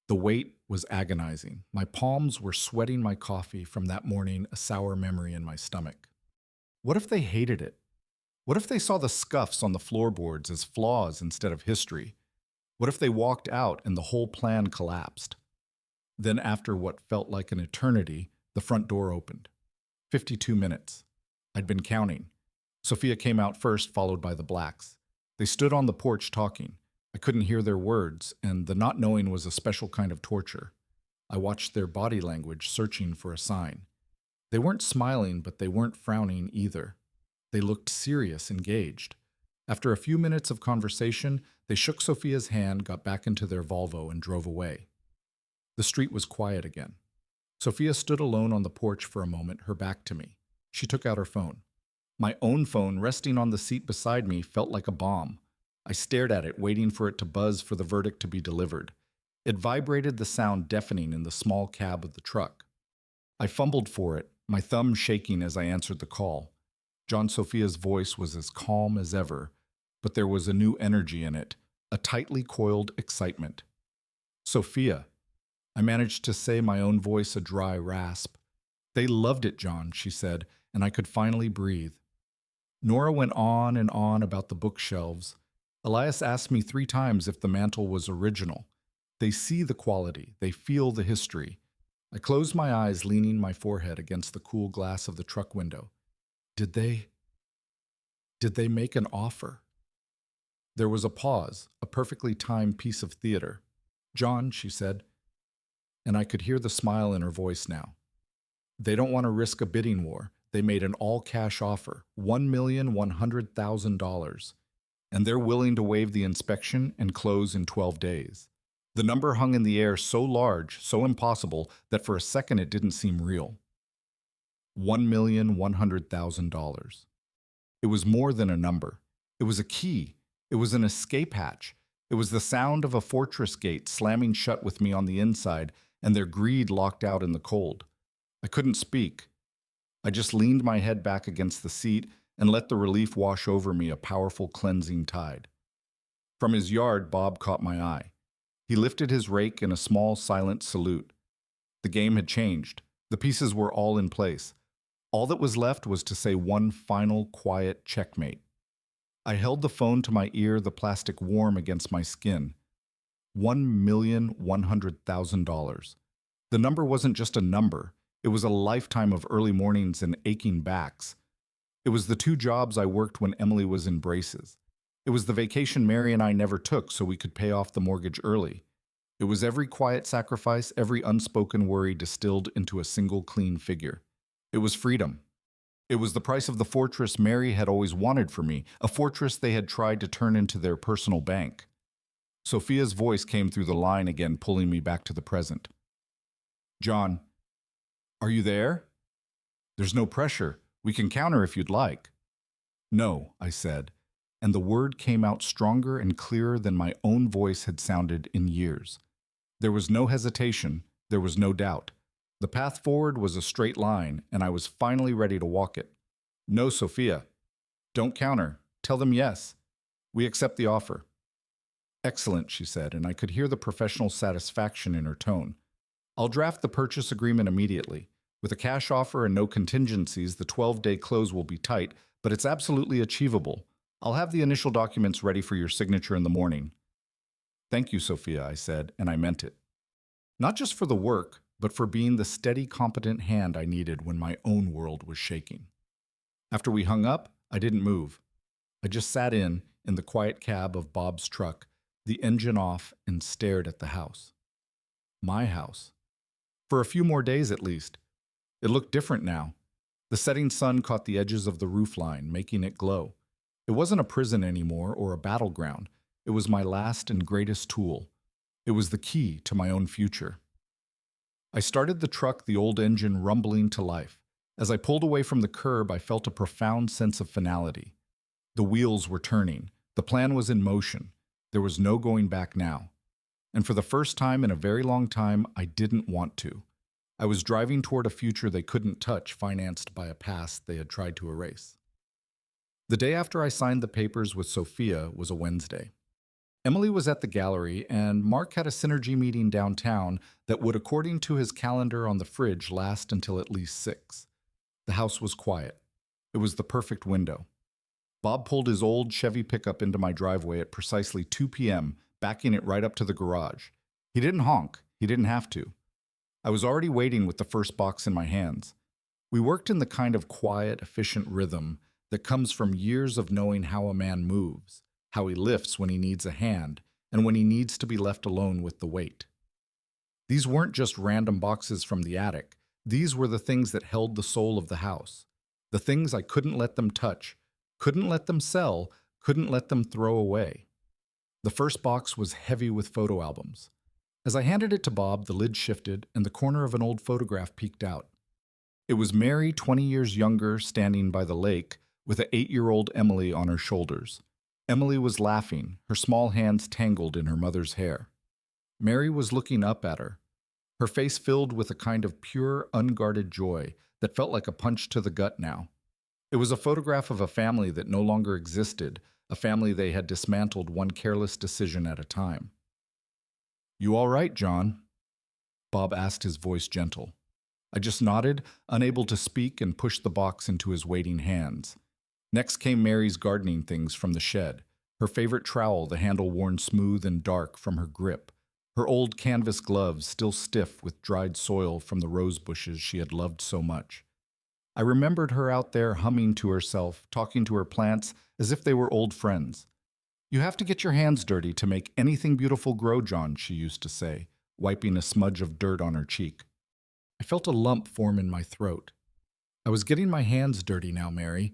The weight was agonizing. My palms were sweating my coffee from that morning, a sour memory in my stomach. What if they hated it? What if they saw the scuffs on the floorboards as flaws instead of history? What if they walked out and the whole plan collapsed? Then, after what felt like an eternity, the front door opened. 52 minutes. I'd been counting. Sophia came out first, followed by the Blacks. They stood on the porch talking. I couldn't hear their words, and the not knowing was a special kind of torture. I watched their body language, searching for a sign. They weren't smiling, but they weren't frowning either. They looked serious, engaged. After a few minutes of conversation, they shook Sophia's hand, got back into their Volvo, and drove away. The street was quiet again. Sophia stood alone on the porch for a moment, her back to me. She took out her phone. My own phone, resting on the seat beside me, felt like a bomb. I stared at it, waiting for it to buzz for the verdict to be delivered. It vibrated, the sound deafening in the small cab of the truck. I fumbled for it, my thumb shaking as I answered the call. John Sophia's voice was as calm as ever, but there was a new energy in it, a tightly coiled excitement. Sophia. I managed to say, my own voice a dry rasp. They loved it, John, she said, and I could finally breathe. Nora went on and on about the bookshelves. Elias asked me 3 times if the mantle was original. They see the quality, they feel the history. I closed my eyes, leaning my forehead against the cool glass of the truck window. Did they make an offer? There was a pause, a perfectly timed piece of theater. John, she said, and I could hear the smile in her voice now. They don't want to risk a bidding war. They made an all-cash offer, $1,100,000, and they're willing to waive the inspection and close in 12 days. The number hung in the air so large, so impossible, that for a second it didn't seem real. $1,100,000. It was more than a number. It was a key. It was an escape hatch. It was the sound of a fortress gate slamming shut with me on the inside, and their greed locked out in the cold. I couldn't speak. I just leaned my head back against the seat and let the relief wash over me, a powerful cleansing tide. From his yard, Bob caught my eye. He lifted his rake in a small, silent salute. The game had changed. The pieces were all in place. All that was left was to say one final, quiet checkmate. I held the phone to my ear, the plastic warm against my skin. $1,100,000. The number wasn't just a number. It was a lifetime of early mornings and aching backs. It was the 2 jobs I worked when Emily was in braces. It was the vacation Mary and I never took so we could pay off the mortgage early. It was every quiet sacrifice, every unspoken worry distilled into a single clean figure. It was freedom. It was the price of the fortress Mary had always wanted for me, a fortress they had tried to turn into their personal bank. Sophia's voice came through the line again, pulling me back to the present. John, are you there? There's no pressure. We can counter if you'd like. No, I said, and the word came out stronger and clearer than my own voice had sounded in years. There was no hesitation. There was no doubt. The path forward was a straight line, and I was finally ready to walk it. No, Sophia. Don't counter. Tell them yes. We accept the offer. Excellent, she said, and I could hear the professional satisfaction in her tone. I'll draft the purchase agreement immediately. With a cash offer and no contingencies, the 12-day close will be tight, but it's absolutely achievable. I'll have the initial documents ready for your signature in the morning. Thank you, Sophia, I said, and I meant it. Not just for the work, but for being the steady, competent hand I needed when my own world was shaking. After we hung up, I didn't move. I just sat in the quiet cab of Bob's truck, the engine off, and stared at the house. My house. For a few more days at least. It looked different now. The setting sun caught the edges of the roofline, making it glow. It wasn't a prison anymore or a battleground. It was my last and greatest tool. It was the key to my own future. I started the truck, the old engine rumbling to life. As I pulled away from the curb, I felt a profound sense of finality. The wheels were turning. The plan was in motion. There was no going back now. And for the first time in a very long time, I didn't want to. I was driving toward a future they couldn't touch, financed by a past they had tried to erase. The day after I signed the papers with Sophia was a Wednesday. Emily was at the gallery, and Mark had a synergy meeting downtown that would, according to his calendar on the fridge, last until at least 6. The house was quiet. It was the perfect window. Bob pulled his old Chevy pickup into my driveway at precisely 2 p.m., backing it right up to the garage. He didn't honk. He didn't have to. I was already waiting with the first box in my hands. We worked in the kind of quiet, efficient rhythm that comes from years of knowing how a man moves, how he lifts when he needs a hand, and when he needs to be left alone with the weight. These weren't just random boxes from the attic. These were the things that held the soul of the house. The things I couldn't let them touch, couldn't let them sell, couldn't let them throw away. The first box was heavy with photo albums. As I handed it to Bob, the lid shifted and the corner of an old photograph peeked out. It was Mary, 20 years younger, standing by the lake, with an 8-year-old Emily on her shoulders. Emily was laughing, her small hands tangled in her mother's hair. Mary was looking up at her, her face filled with a kind of pure, unguarded joy that felt like a punch to the gut now. It was a photograph of a family that no longer existed, a family they had dismantled one careless decision at a time. "You all right, John?" Bob asked, his voice gentle. I just nodded, unable to speak, and pushed the box into his waiting hands. Next came Mary's gardening things from the shed, her favorite trowel, the handle worn smooth and dark from her grip, her old canvas gloves still stiff with dried soil from the rose bushes she had loved so much. I remembered her out there humming to herself, talking to her plants as if they were old friends. "You have to get your hands dirty to make anything beautiful grow, John," she used to say, wiping a smudge of dirt on her cheek. I felt a lump form in my throat. I was getting my hands dirty now, Mary.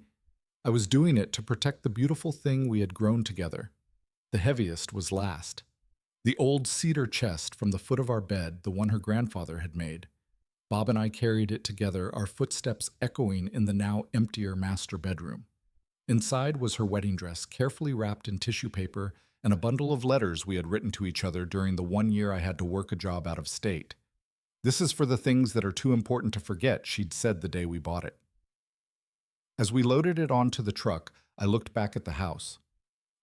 I was doing it to protect the beautiful thing we had grown together. The heaviest was last. The old cedar chest from the foot of our bed, the one her grandfather had made. Bob and I carried it together, our footsteps echoing in the now emptier master bedroom. Inside was her wedding dress, carefully wrapped in tissue paper, and a bundle of letters we had written to each other during the 1 year I had to work a job out of state. "This is for the things that are too important to forget," she'd said the day we bought it. As we loaded it onto the truck, I looked back at the house.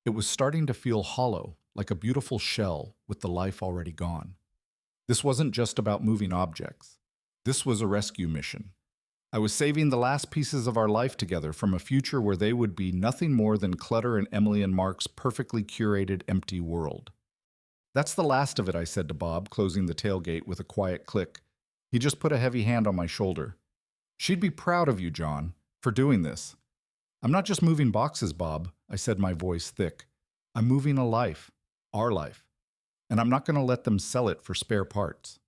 It was starting to feel hollow, like a beautiful shell with the life already gone. This wasn't just about moving objects. This was a rescue mission. I was saving the last pieces of our life together from a future where they would be nothing more than clutter in Emily and Mark's perfectly curated empty world. "That's the last of it," I said to Bob, closing the tailgate with a quiet click. He just put a heavy hand on my shoulder. "She'd be proud of you, John, for doing this." "I'm not just moving boxes, Bob," I said, my voice thick. "I'm moving a life, our life, and I'm not going to let them sell it for spare parts."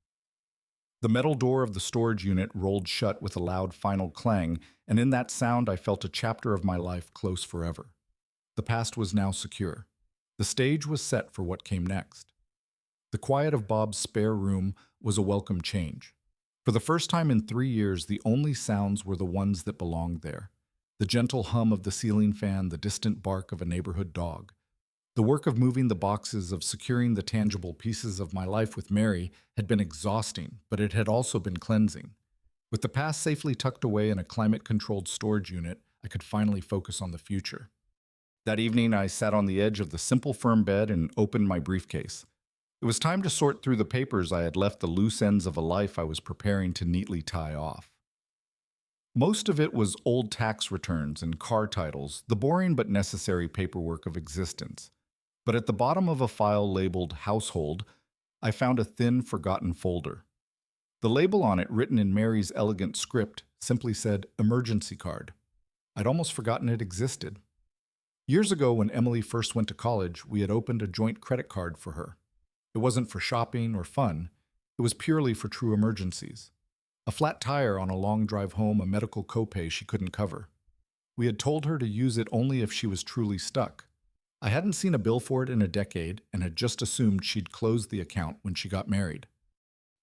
The metal door of the storage unit rolled shut with a loud final clang, and in that sound I felt a chapter of my life close forever. The past was now secure. The stage was set for what came next. The quiet of Bob's spare room was a welcome change. For the first time in 3 years, the only sounds were the ones that belonged there. The gentle hum of the ceiling fan, the distant bark of a neighborhood dog. The work of moving the boxes, of securing the tangible pieces of my life with Mary, had been exhausting, but it had also been cleansing. With the past safely tucked away in a climate-controlled storage unit, I could finally focus on the future. That evening, I sat on the edge of the simple firm bed and opened my briefcase. It was time to sort through the papers I had left, the loose ends of a life I was preparing to neatly tie off. Most of it was old tax returns and car titles, the boring but necessary paperwork of existence. But at the bottom of a file labeled Household, I found a thin, forgotten folder. The label on it, written in Mary's elegant script, simply said, "Emergency card." I'd almost forgotten it existed. Years ago, when Emily first went to college, we had opened a joint credit card for her. It wasn't for shopping or fun. It was purely for true emergencies. A flat tire on a long drive home, a medical copay she couldn't cover. We had told her to use it only if she was truly stuck. I hadn't seen a bill for it in a decade and had just assumed she'd closed the account when she got married.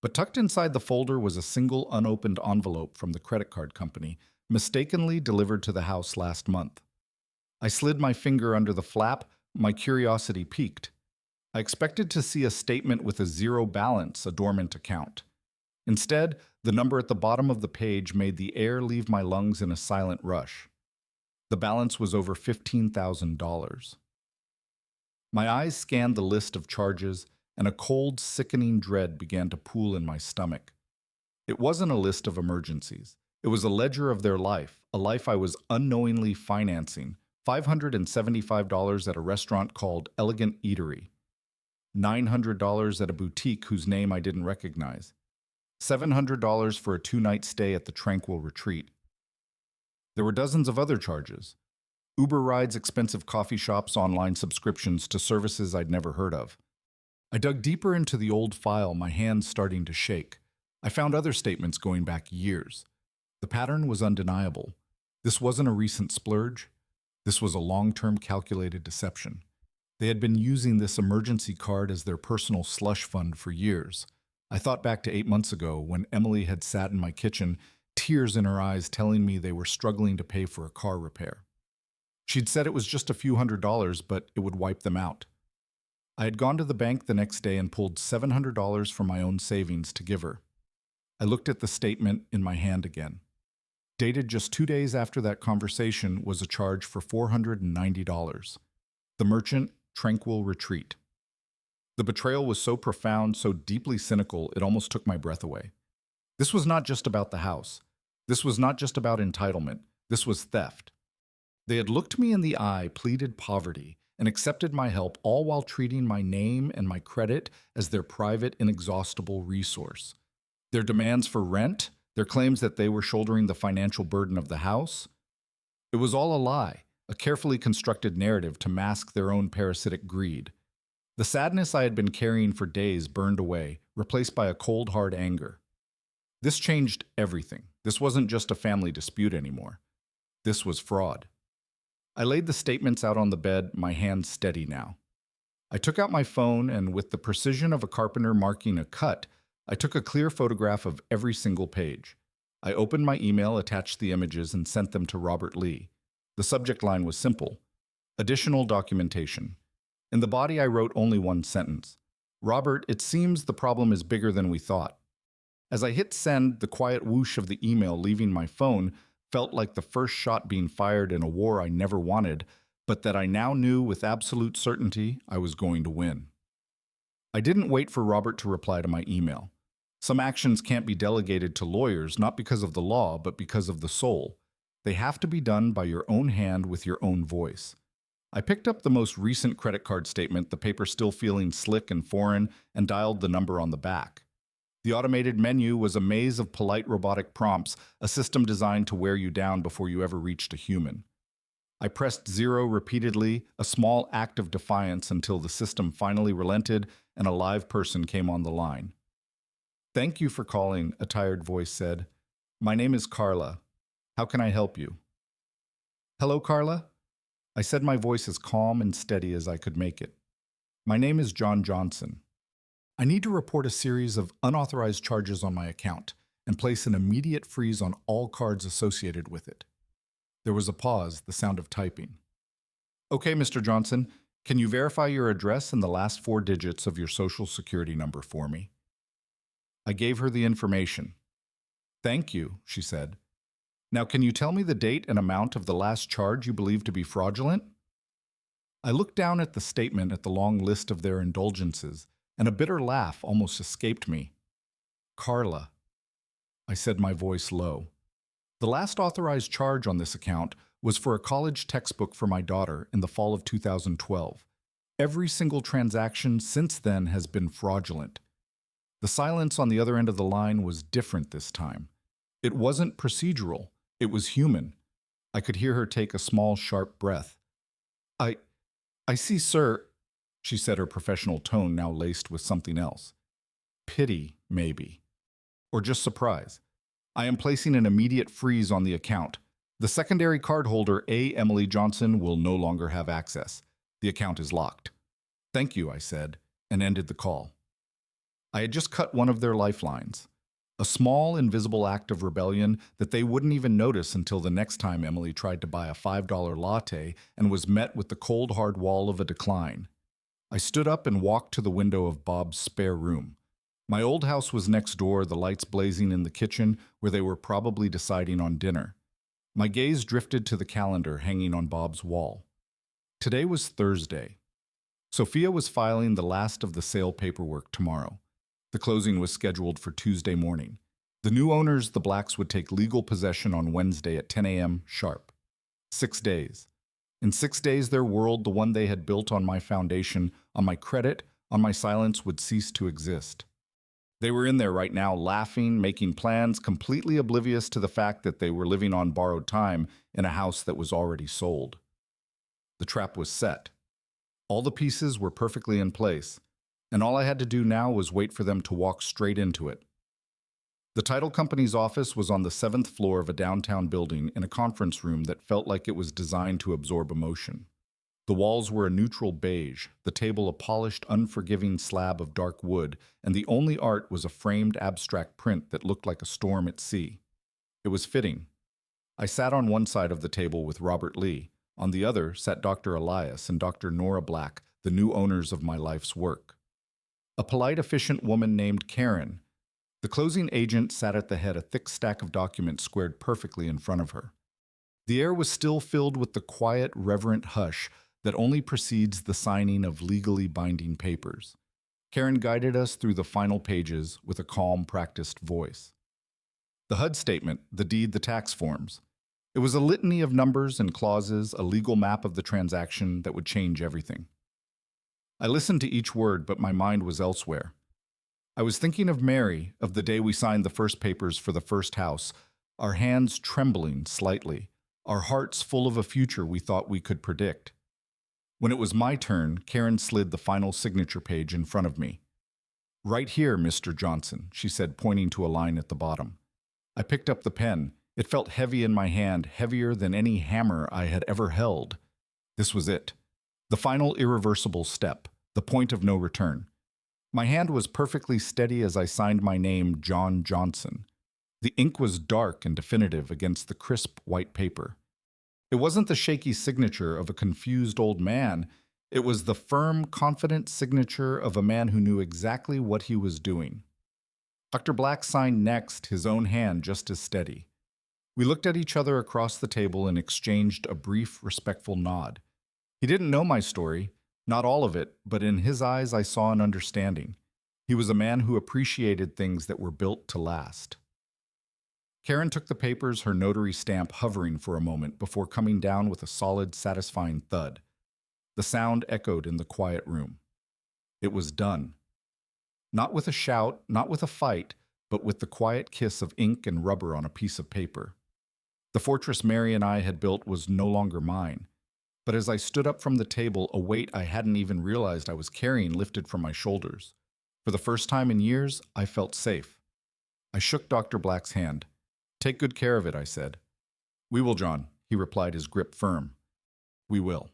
But tucked inside the folder was a single unopened envelope from the credit card company, mistakenly delivered to the house last month. I slid my finger under the flap, my curiosity piqued. I expected to see a statement with a zero balance, a dormant account. Instead, the number at the bottom of the page made the air leave my lungs in a silent rush. The balance was over $15,000. My eyes scanned the list of charges, and a cold, sickening dread began to pool in my stomach. It wasn't a list of emergencies. It was a ledger of their life, a life I was unknowingly financing. $575 at a restaurant called Elegant Eatery. $900 at a boutique whose name I didn't recognize. $700 for a 2-night stay at the Tranquil Retreat. There were dozens of other charges. Uber rides, expensive coffee shops, online subscriptions to services I'd never heard of. I dug deeper into the old file, my hands starting to shake. I found other statements going back years. The pattern was undeniable. This wasn't a recent splurge. This was a long-term calculated deception. They had been using this emergency card as their personal slush fund for years. I thought back to 8 months ago when Emily had sat in my kitchen, tears in her eyes telling me they were struggling to pay for a car repair. She'd said it was just a few $100s, but it would wipe them out. I had gone to the bank the next day and pulled $700 from my own savings to give her. I looked at the statement in my hand again. Dated just 2 days after that conversation was a charge for $490. The merchant, Tranquil Retreat. The betrayal was so profound, so deeply cynical, it almost took my breath away. This was not just about the house. This was not just about entitlement. This was theft. They had looked me in the eye, pleaded poverty, and accepted my help, all while treating my name and my credit as their private, inexhaustible resource. Their demands for rent, their claims that they were shouldering the financial burden of the house. It was all a lie, a carefully constructed narrative to mask their own parasitic greed. The sadness I had been carrying for days burned away, replaced by a cold, hard anger. This changed everything. This wasn't just a family dispute anymore. This was fraud. I laid the statements out on the bed, my hands steady now. I took out my phone and, with the precision of a carpenter marking a cut, I took a clear photograph of every single page. I opened my email, attached the images, and sent them to Robert Lee. The subject line was simple: additional documentation. In the body, I wrote only one sentence. Robert, it seems the problem is bigger than we thought. As I hit send, the quiet whoosh of the email leaving my phone felt like the first shot being fired in a war I never wanted, but that I now knew with absolute certainty I was going to win. I didn't wait for Robert to reply to my email. Some actions can't be delegated to lawyers, not because of the law, but because of the soul. They have to be done by your own hand with your own voice. I picked up the most recent credit card statement, the paper still feeling slick and foreign, and dialed the number on the back. The automated menu was a maze of polite robotic prompts, a system designed to wear you down before you ever reached a human. I pressed 0 repeatedly, a small act of defiance, until the system finally relented and a live person came on the line. "Thank you for calling," a tired voice said. "My name is Carla. How can I help you?" "Hello, Carla?" I said, my voice as calm and steady as I could make it. "My name is John Johnson. I need to report a series of unauthorized charges on my account and place an immediate freeze on all cards associated with it." There was a pause, the sound of typing. "Okay, Mr. Johnson, can you verify your address and the last 4 digits of your social security number for me?" I gave her the information. "Thank you," she said. "Now can you tell me the date and amount of the last charge you believe to be fraudulent?" I looked down at the statement, at the long list of their indulgences, and a bitter laugh almost escaped me. "Carla," I said, my voice low. "The last authorized charge on this account was for a college textbook for my daughter in the fall of 2012. Every single transaction since then has been fraudulent." The silence on the other end of the line was different this time. It wasn't procedural. It was human. I could hear her take a small, sharp breath. I see, sir," she said, her professional tone now laced with something else. Pity, maybe. Or just surprise. "I am placing an immediate freeze on the account. The secondary cardholder, A. Emily Johnson, will no longer have access. The account is locked." "Thank you," I said, and ended the call. I had just cut one of their lifelines. A small, invisible act of rebellion that they wouldn't even notice until the next time Emily tried to buy a $5 latte and was met with the cold, hard wall of a decline. I stood up and walked to the window of Bob's spare room. My old house was next door, the lights blazing in the kitchen where they were probably deciding on dinner. My gaze drifted to the calendar hanging on Bob's wall. Today was Thursday. Sophia was filing the last of the sale paperwork tomorrow. The closing was scheduled for Tuesday morning. The new owners, the Blacks, would take legal possession on Wednesday at 10 a.m. sharp. 6 days. In 6 days, their world, the one they had built on my foundation, on my credit, on my silence, would cease to exist. They were in there right now, laughing, making plans, completely oblivious to the fact that they were living on borrowed time in a house that was already sold. The trap was set. All the pieces were perfectly in place, and all I had to do now was wait for them to walk straight into it. The title company's office was on the seventh floor of a downtown building in a conference room that felt like it was designed to absorb emotion. The walls were a neutral beige, the table a polished, unforgiving slab of dark wood, and the only art was a framed abstract print that looked like a storm at sea. It was fitting. I sat on one side of the table with Robert Lee. On the other sat Dr. Elias and Dr. Nora Black, the new owners of my life's work. A polite, efficient woman named Karen. The closing agent sat at the head, a thick stack of documents squared perfectly in front of her. The air was still filled with the quiet, reverent hush that only precedes the signing of legally binding papers. Karen guided us through the final pages with a calm, practiced voice. The HUD statement, the deed, the tax forms. It was a litany of numbers and clauses, a legal map of the transaction that would change everything. I listened to each word, but my mind was elsewhere. I was thinking of Mary, of the day we signed the first papers for the first house, our hands trembling slightly, our hearts full of a future we thought we could predict. When it was my turn, Karen slid the final signature page in front of me. "Right here, Mr. Johnson," she said, pointing to a line at the bottom. I picked up the pen. It felt heavy in my hand, heavier than any hammer I had ever held. This was it. The final irreversible step, the point of no return. My hand was perfectly steady as I signed my name, John Johnson. The ink was dark and definitive against the crisp white paper. It wasn't the shaky signature of a confused old man. It was the firm, confident signature of a man who knew exactly what he was doing. Dr. Black signed next, his own hand just as steady. We looked at each other across the table and exchanged a brief, respectful nod. He didn't know my story, not all of it, but in his eyes I saw an understanding. He was a man who appreciated things that were built to last. Karen took the papers, her notary stamp hovering for a moment before coming down with a solid, satisfying thud. The sound echoed in the quiet room. It was done. Not with a shout, not with a fight, but with the quiet kiss of ink and rubber on a piece of paper. The fortress Mary and I had built was no longer mine. But as I stood up from the table, a weight I hadn't even realized I was carrying lifted from my shoulders. For the first time in years, I felt safe. I shook Dr. Black's hand. "Take good care of it," I said. "We will, John," he replied, his grip firm. "We will."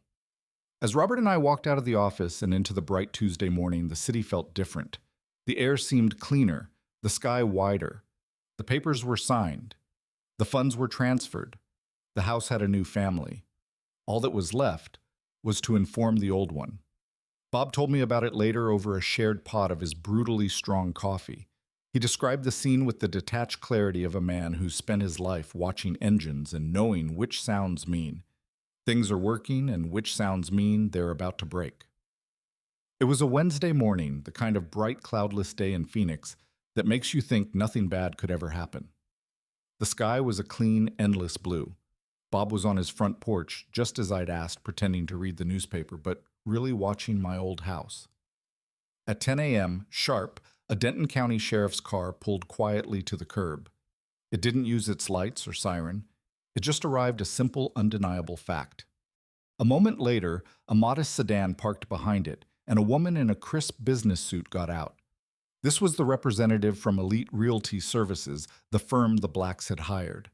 As Robert and I walked out of the office and into the bright Tuesday morning, the city felt different. The air seemed cleaner, the sky wider. The papers were signed. The funds were transferred. The house had a new family. All that was left was to inform the old one. Bob told me about it later over a shared pot of his brutally strong coffee. He described the scene with the detached clarity of a man who's spent his life watching engines and knowing which sounds mean things are working and which sounds mean they're about to break. It was a Wednesday morning, the kind of bright, cloudless day in Phoenix that makes you think nothing bad could ever happen. The sky was a clean, endless blue. Bob was on his front porch, just as I'd asked, pretending to read the newspaper, but really watching my old house. At 10 a.m., sharp, a Denton County Sheriff's car pulled quietly to the curb. It didn't use its lights or siren. It just arrived, a simple, undeniable fact. A moment later, a modest sedan parked behind it, and a woman in a crisp business suit got out. This was the representative from Elite Realty Services, the firm the Blacks had hired.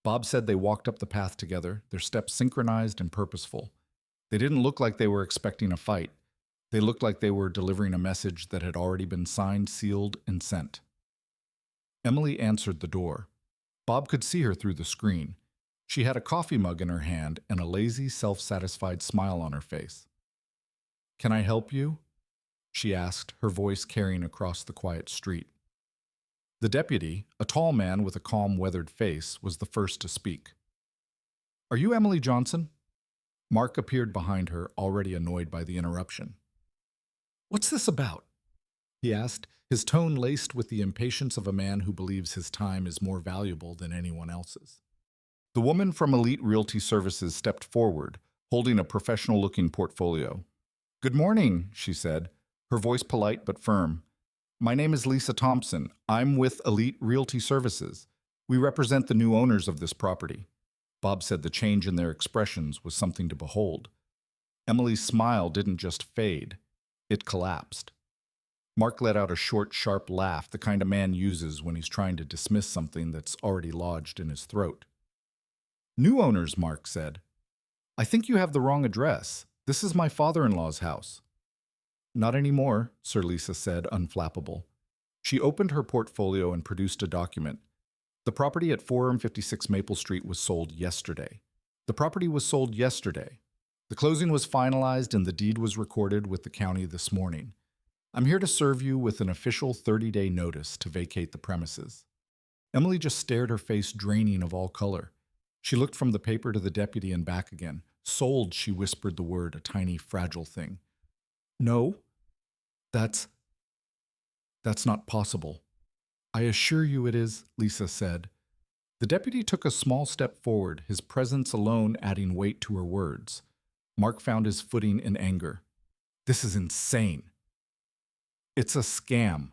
Bob said they walked up the path together, their steps synchronized and purposeful. They didn't look like they were expecting a fight. They looked like they were delivering a message that had already been signed, sealed, and sent. Emily answered the door. Bob could see her through the screen. She had a coffee mug in her hand and a lazy, self-satisfied smile on her face. "Can I help you?" she asked, her voice carrying across the quiet street. The deputy, a tall man with a calm, weathered face, was the first to speak. "Are you Emily Johnson?" Mark appeared behind her, already annoyed by the interruption. "What's this about?" he asked, his tone laced with the impatience of a man who believes his time is more valuable than anyone else's. The woman from Elite Realty Services stepped forward, holding a professional-looking portfolio. "Good morning," she said, her voice polite but firm. "My name is Lisa Thompson. I'm with Elite Realty Services. We represent the new owners of this property." Bob said the change in their expressions was something to behold. Emily's smile didn't just fade, it collapsed. Mark let out a short, sharp laugh, the kind a man uses when he's trying to dismiss something that's already lodged in his throat. New owners, Mark said. I think you have the wrong address. This is my father-in-law's house. Not anymore, Sir Lisa said, unflappable. She opened her portfolio and produced a document. The property at 456 Maple Street was sold yesterday. The property was sold yesterday. The closing was finalized and the deed was recorded with the county this morning. I'm here to serve you with an official 30-day notice to vacate the premises. Emily just stared, her face draining of all color. She looked from the paper to the deputy and back again. Sold, she whispered the word, a tiny, fragile thing. No, that's not possible. I assure you it is, Lisa said. The deputy took a small step forward, his presence alone adding weight to her words. Mark found his footing in anger. This is insane. It's a scam.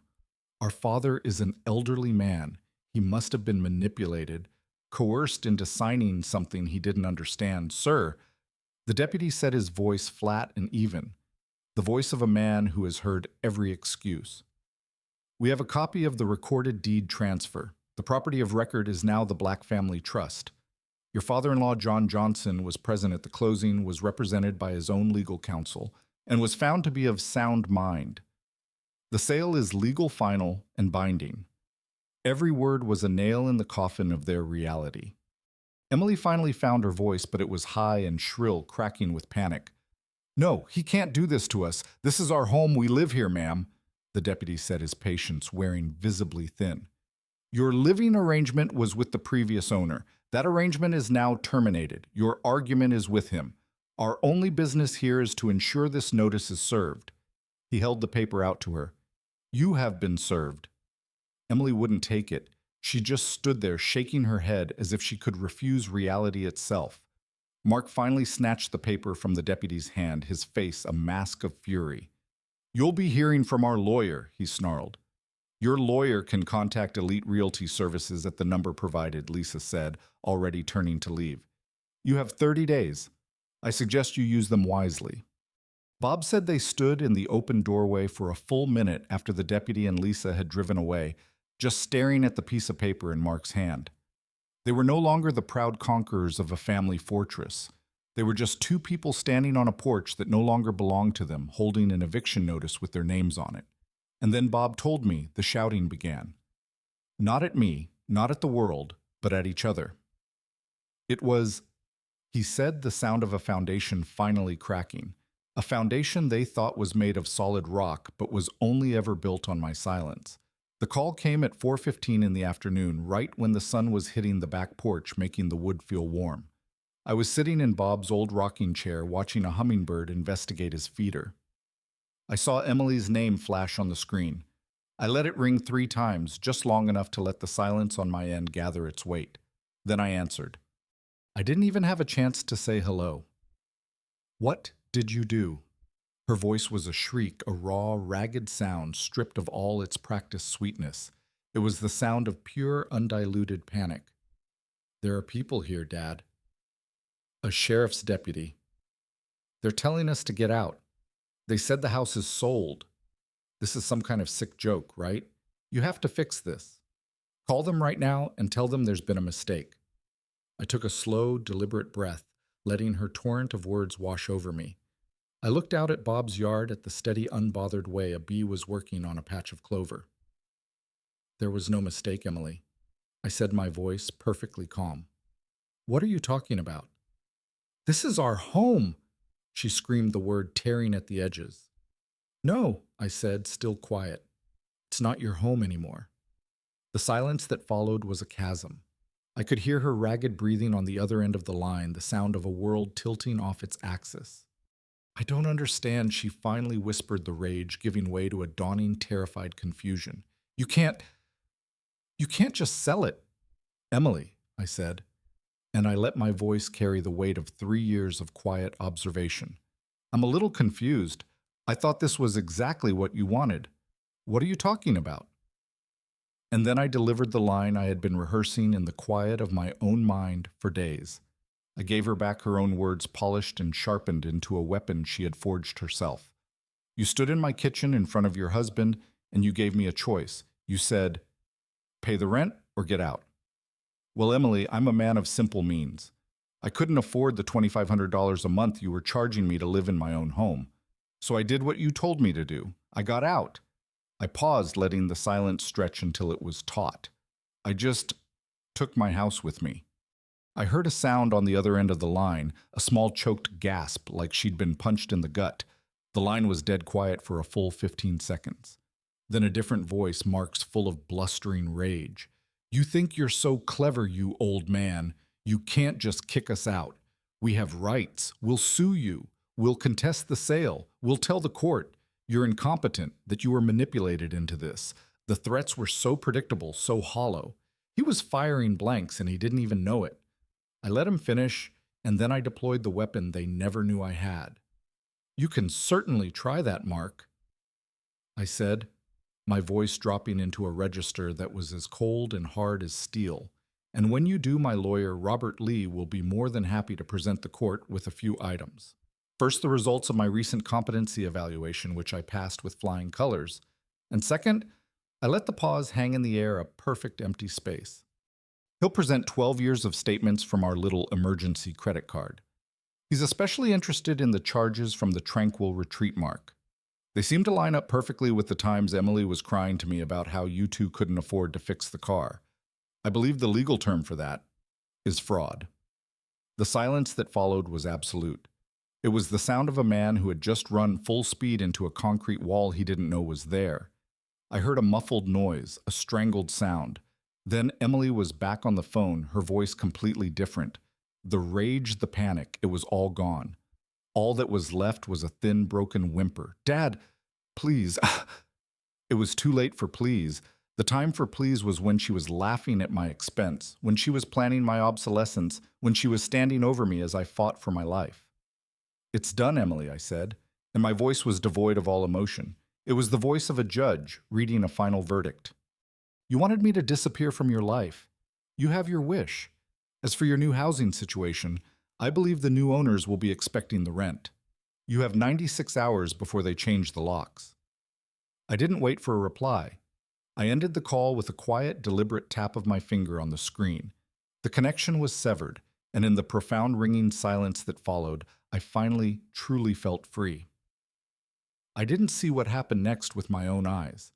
Our father is an elderly man. He must have been manipulated, coerced into signing something he didn't understand. Sir, the deputy said, his voice flat and even, the voice of a man who has heard every excuse. We have a copy of the recorded deed transfer. The property of record is now the Black Family Trust. Your father-in-law, John Johnson, was present at the closing, was represented by his own legal counsel, and was found to be of sound mind. The sale is legal, final, and binding. Every word was a nail in the coffin of their reality. Emily finally found her voice, but it was high and shrill, cracking with panic. No, he can't do this to us. This is our home. We live here, ma'am, the deputy said, his patience wearing visibly thin. Your living arrangement was with the previous owner. That arrangement is now terminated. Your argument is with him. Our only business here is to ensure this notice is served. He held the paper out to her. You have been served. Emily wouldn't take it. She just stood there, shaking her head as if she could refuse reality itself. Mark finally snatched the paper from the deputy's hand, his face a mask of fury. You'll be hearing from our lawyer, he snarled. Your lawyer can contact Elite Realty Services at the number provided, Lisa said, already turning to leave. You have 30 days. I suggest you use them wisely. Bob said they stood in the open doorway for a full minute after the deputy and Lisa had driven away, just staring at the piece of paper in Mark's hand. They were no longer the proud conquerors of a family fortress. They were just two people standing on a porch that no longer belonged to them, holding an eviction notice with their names on it. And then Bob told me the shouting began. Not at me, not at the world, but at each other. It was, he said, the sound of a foundation finally cracking. A foundation they thought was made of solid rock, but was only ever built on my silence. The call came at 4:15 in the afternoon, right when the sun was hitting the back porch, making the wood feel warm. I was sitting in Bob's old rocking chair, watching a hummingbird investigate his feeder. I saw Emily's name flash on the screen. I let it ring 3 times, just long enough to let the silence on my end gather its weight. Then I answered. I didn't even have a chance to say hello. What did you do? Her voice was a shriek, a raw, ragged sound stripped of all its practiced sweetness. It was the sound of pure, undiluted panic. There are people here, Dad. A sheriff's deputy. They're telling us to get out. They said the house is sold. This is some kind of sick joke, right? You have to fix this. Call them right now and tell them there's been a mistake. I took a slow, deliberate breath, letting her torrent of words wash over me. I looked out at Bob's yard at the steady, unbothered way a bee was working on a patch of clover. There was no mistake, Emily. I said, my voice perfectly calm. What are you talking about? This is our home, she screamed, the word tearing at the edges. No, I said, still quiet. It's not your home anymore. The silence that followed was a chasm. I could hear her ragged breathing on the other end of the line, the sound of a world tilting off its axis. I don't understand, she finally whispered, the rage giving way to a dawning, terrified confusion. You can't just sell it. Emily, I said, and I let my voice carry the weight of 3 years of quiet observation. I'm a little confused. I thought this was exactly what you wanted. What are you talking about? And then I delivered the line I had been rehearsing in the quiet of my own mind for days. I gave her back her own words, polished and sharpened into a weapon she had forged herself. You stood in my kitchen in front of your husband and you gave me a choice. You said, pay the rent or get out. Well, Emily, I'm a man of simple means. I couldn't afford the $2,500 a month you were charging me to live in my own home. So I did what you told me to do. I got out. I paused, letting the silence stretch until it was taut. I just took my house with me. I heard a sound on the other end of the line, a small choked gasp like she'd been punched in the gut. The line was dead quiet for a full 15 seconds. Then a different voice, Mark's full of blustering rage. You think you're so clever, you old man. You can't just kick us out. We have rights. We'll sue you. We'll contest the sale. We'll tell the court you're incompetent, that you were manipulated into this. The threats were so predictable, so hollow. He was firing blanks and he didn't even know it. I let him finish, and then I deployed the weapon they never knew I had. You can certainly try that, Mark, I said, my voice dropping into a register that was as cold and hard as steel. And when you do, my lawyer, Robert Lee, will be more than happy to present the court with a few items. First, the results of my recent competency evaluation, which I passed with flying colors. And second, I let the pause hang in the air, a perfect empty space. He'll present 12 years of statements from our little emergency credit card. He's especially interested in the charges from the Tranquil Retreat Mark. They seem to line up perfectly with the times Emily was crying to me about how you two couldn't afford to fix the car. I believe the legal term for that is fraud. The silence that followed was absolute. It was the sound of a man who had just run full speed into a concrete wall he didn't know was there. I heard a muffled noise, a strangled sound. Then Emily was back on the phone, her voice completely different. The rage, the panic, it was all gone. All that was left was a thin, broken whimper. Dad, please. It was too late for please. The time for please was when she was laughing at my expense, when she was planning my obsolescence, when she was standing over me as I fought for my life. It's done, Emily, I said, and my voice was devoid of all emotion. It was the voice of a judge reading a final verdict. You wanted me to disappear from your life. You have your wish. As for your new housing situation, I believe the new owners will be expecting the rent. You have 96 hours before they change the locks. I didn't wait for a reply. I ended the call with a quiet, deliberate tap of my finger on the screen. The connection was severed, and in the profound ringing silence that followed, I finally, truly felt free. I didn't see what happened next with my own eyes.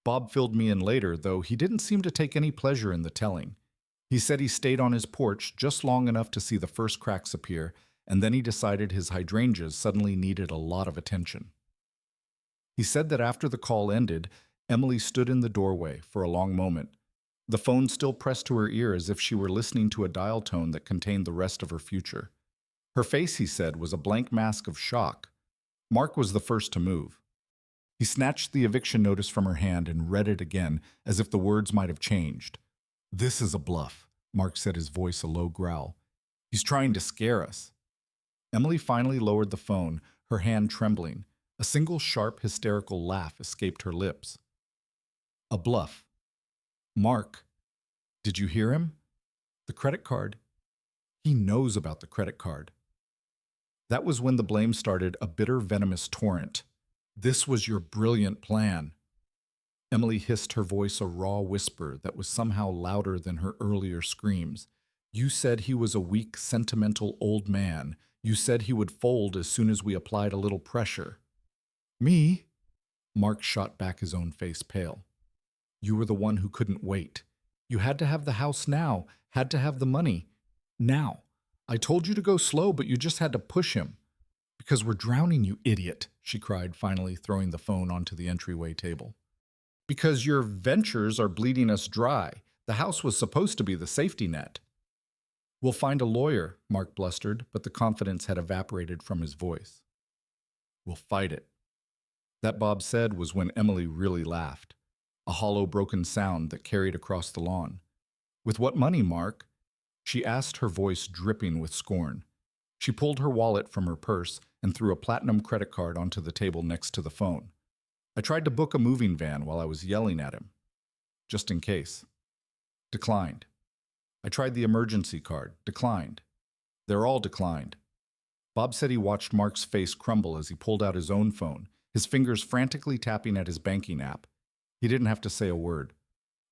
Bob filled me in later, though he didn't seem to take any pleasure in the telling. He said he stayed on his porch just long enough to see the first cracks appear, and then he decided his hydrangeas suddenly needed a lot of attention. He said that after the call ended, Emily stood in the doorway for a long moment, the phone still pressed to her ear as if she were listening to a dial tone that contained the rest of her future. Her face, he said, was a blank mask of shock. Mark was the first to move. He snatched the eviction notice from her hand and read it again, as if the words might have changed. "This is a bluff," Mark said, his voice a low growl. "He's trying to scare us." Emily finally lowered the phone, her hand trembling. A single sharp, hysterical laugh escaped her lips. "A bluff. Mark, did you hear him? The credit card. He knows about the credit card." That was when the blame started, a bitter, venomous torrent. "This was your brilliant plan." Emily hissed, her voice a raw whisper that was somehow louder than her earlier screams. "You said he was a weak, sentimental old man. You said he would fold as soon as we applied a little pressure." "Me?" Mark shot back, his own face pale. "You were the one who couldn't wait. You had to have the house now, had to have the money. Now. I told you to go slow, but you just had to push him. Because we're drowning, you idiot," she cried, finally throwing the phone onto the entryway table. "Because your ventures are bleeding us dry. The house was supposed to be the safety net." "We'll find a lawyer," Mark blustered, but the confidence had evaporated from his voice. "We'll fight it." That, Bob said, was when Emily really laughed. A hollow, broken sound that carried across the lawn. "With what money, Mark?" She asked, her voice dripping with scorn. She pulled her wallet from her purse and threw a platinum credit card onto the table next to the phone. "I tried to book a moving van while I was yelling at him. Just in case. Declined. I tried the emergency card. Declined. They're all declined." Bob said he watched Mark's face crumble as he pulled out his own phone, his fingers frantically tapping at his banking app. He didn't have to say a word.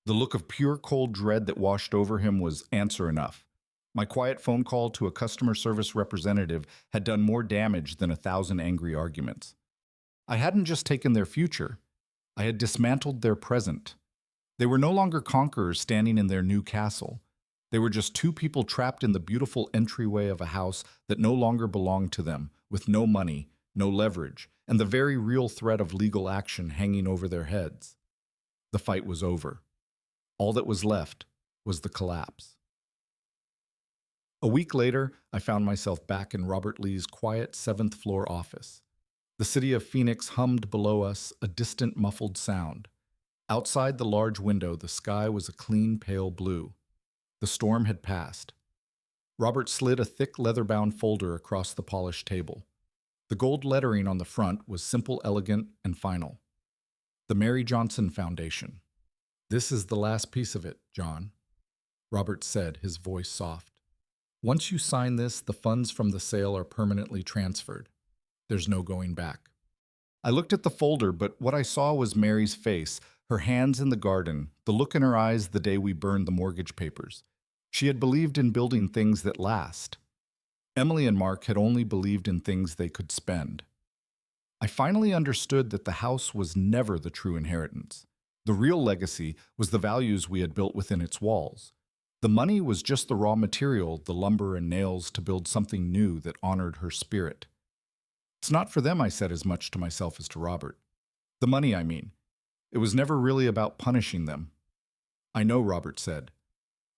The look of pure cold dread that washed over him was answer enough. My quiet phone call to a customer service representative had done more damage than 1,000 angry arguments. I hadn't just taken their future, I had dismantled their present. They were no longer conquerors standing in their new castle. They were just two people trapped in the beautiful entryway of a house that no longer belonged to them, with no money, no leverage, and the very real threat of legal action hanging over their heads. The fight was over. All that was left was the collapse. A week later, I found myself back in Robert Lee's quiet 7th-floor office. The city of Phoenix hummed below us, a distant, muffled sound. Outside the large window, the sky was a clean, pale blue. The storm had passed. Robert slid a thick, leather-bound folder across the polished table. The gold lettering on the front was simple, elegant, and final. The Mary Johnson Foundation. "This is the last piece of it, John," Robert said, his voice soft. "Once you sign this, the funds from the sale are permanently transferred. There's no going back." I looked at the folder, but what I saw was Mary's face, her hands in the garden, the look in her eyes the day we burned the mortgage papers. She had believed in building things that last. Emily and Mark had only believed in things they could spend. I finally understood that the house was never the true inheritance. The real legacy was the values we had built within its walls. The money was just the raw material, the lumber and nails to build something new that honored her spirit. "It's not for them," I said as much to myself as to Robert. "The money, I mean. It was never really about punishing them." "I know," Robert said.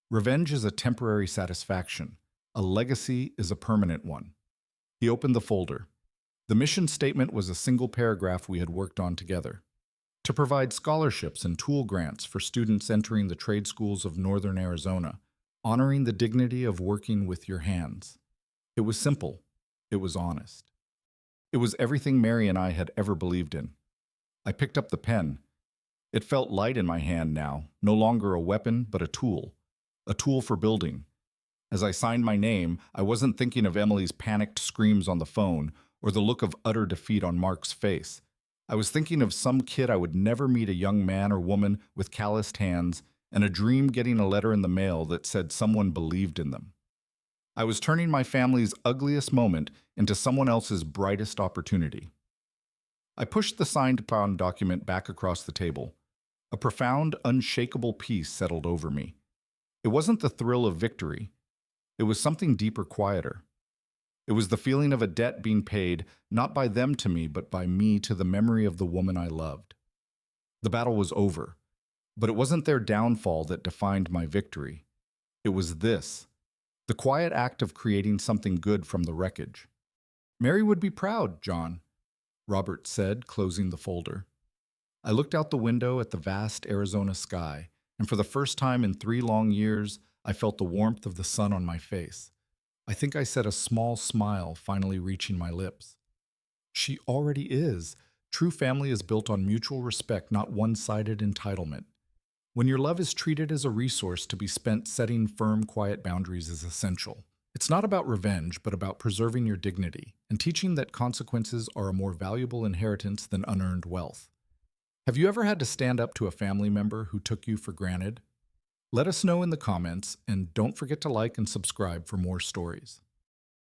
"Revenge is a temporary satisfaction. A legacy is a permanent one." He opened the folder. The mission statement was a single paragraph we had worked on together. To provide scholarships and tool grants for students entering the trade schools of northern Arizona, honoring the dignity of working with your hands. It was simple. It was honest. It was everything Mary and I had ever believed in. I picked up the pen. It felt light in my hand now, no longer a weapon, but a tool for building. As I signed my name, I wasn't thinking of Emily's panicked screams on the phone or the look of utter defeat on Mark's face. I was thinking of some kid I would never meet, a young man or woman with calloused hands and a dream getting a letter in the mail that said someone believed in them. I was turning my family's ugliest moment into someone else's brightest opportunity. I pushed the signed-upon document back across the table. A profound, unshakable peace settled over me. It wasn't the thrill of victory. It was something deeper, quieter. It was the feeling of a debt being paid, not by them to me, but by me to the memory of the woman I loved. The battle was over, but it wasn't their downfall that defined my victory. It was this, the quiet act of creating something good from the wreckage. "Mary would be proud, John," Robert said, closing the folder. I looked out the window at the vast Arizona sky, and for the first time in 3 long years, I felt the warmth of the sun on my face. I think I said, a small smile finally reaching my lips. She already is. True family is built on mutual respect, not one-sided entitlement. When your love is treated as a resource to be spent, setting firm, quiet boundaries is essential. It's not about revenge, but about preserving your dignity and teaching that consequences are a more valuable inheritance than unearned wealth. Have you ever had to stand up to a family member who took you for granted? Let us know in the comments, and don't forget to like and subscribe for more stories.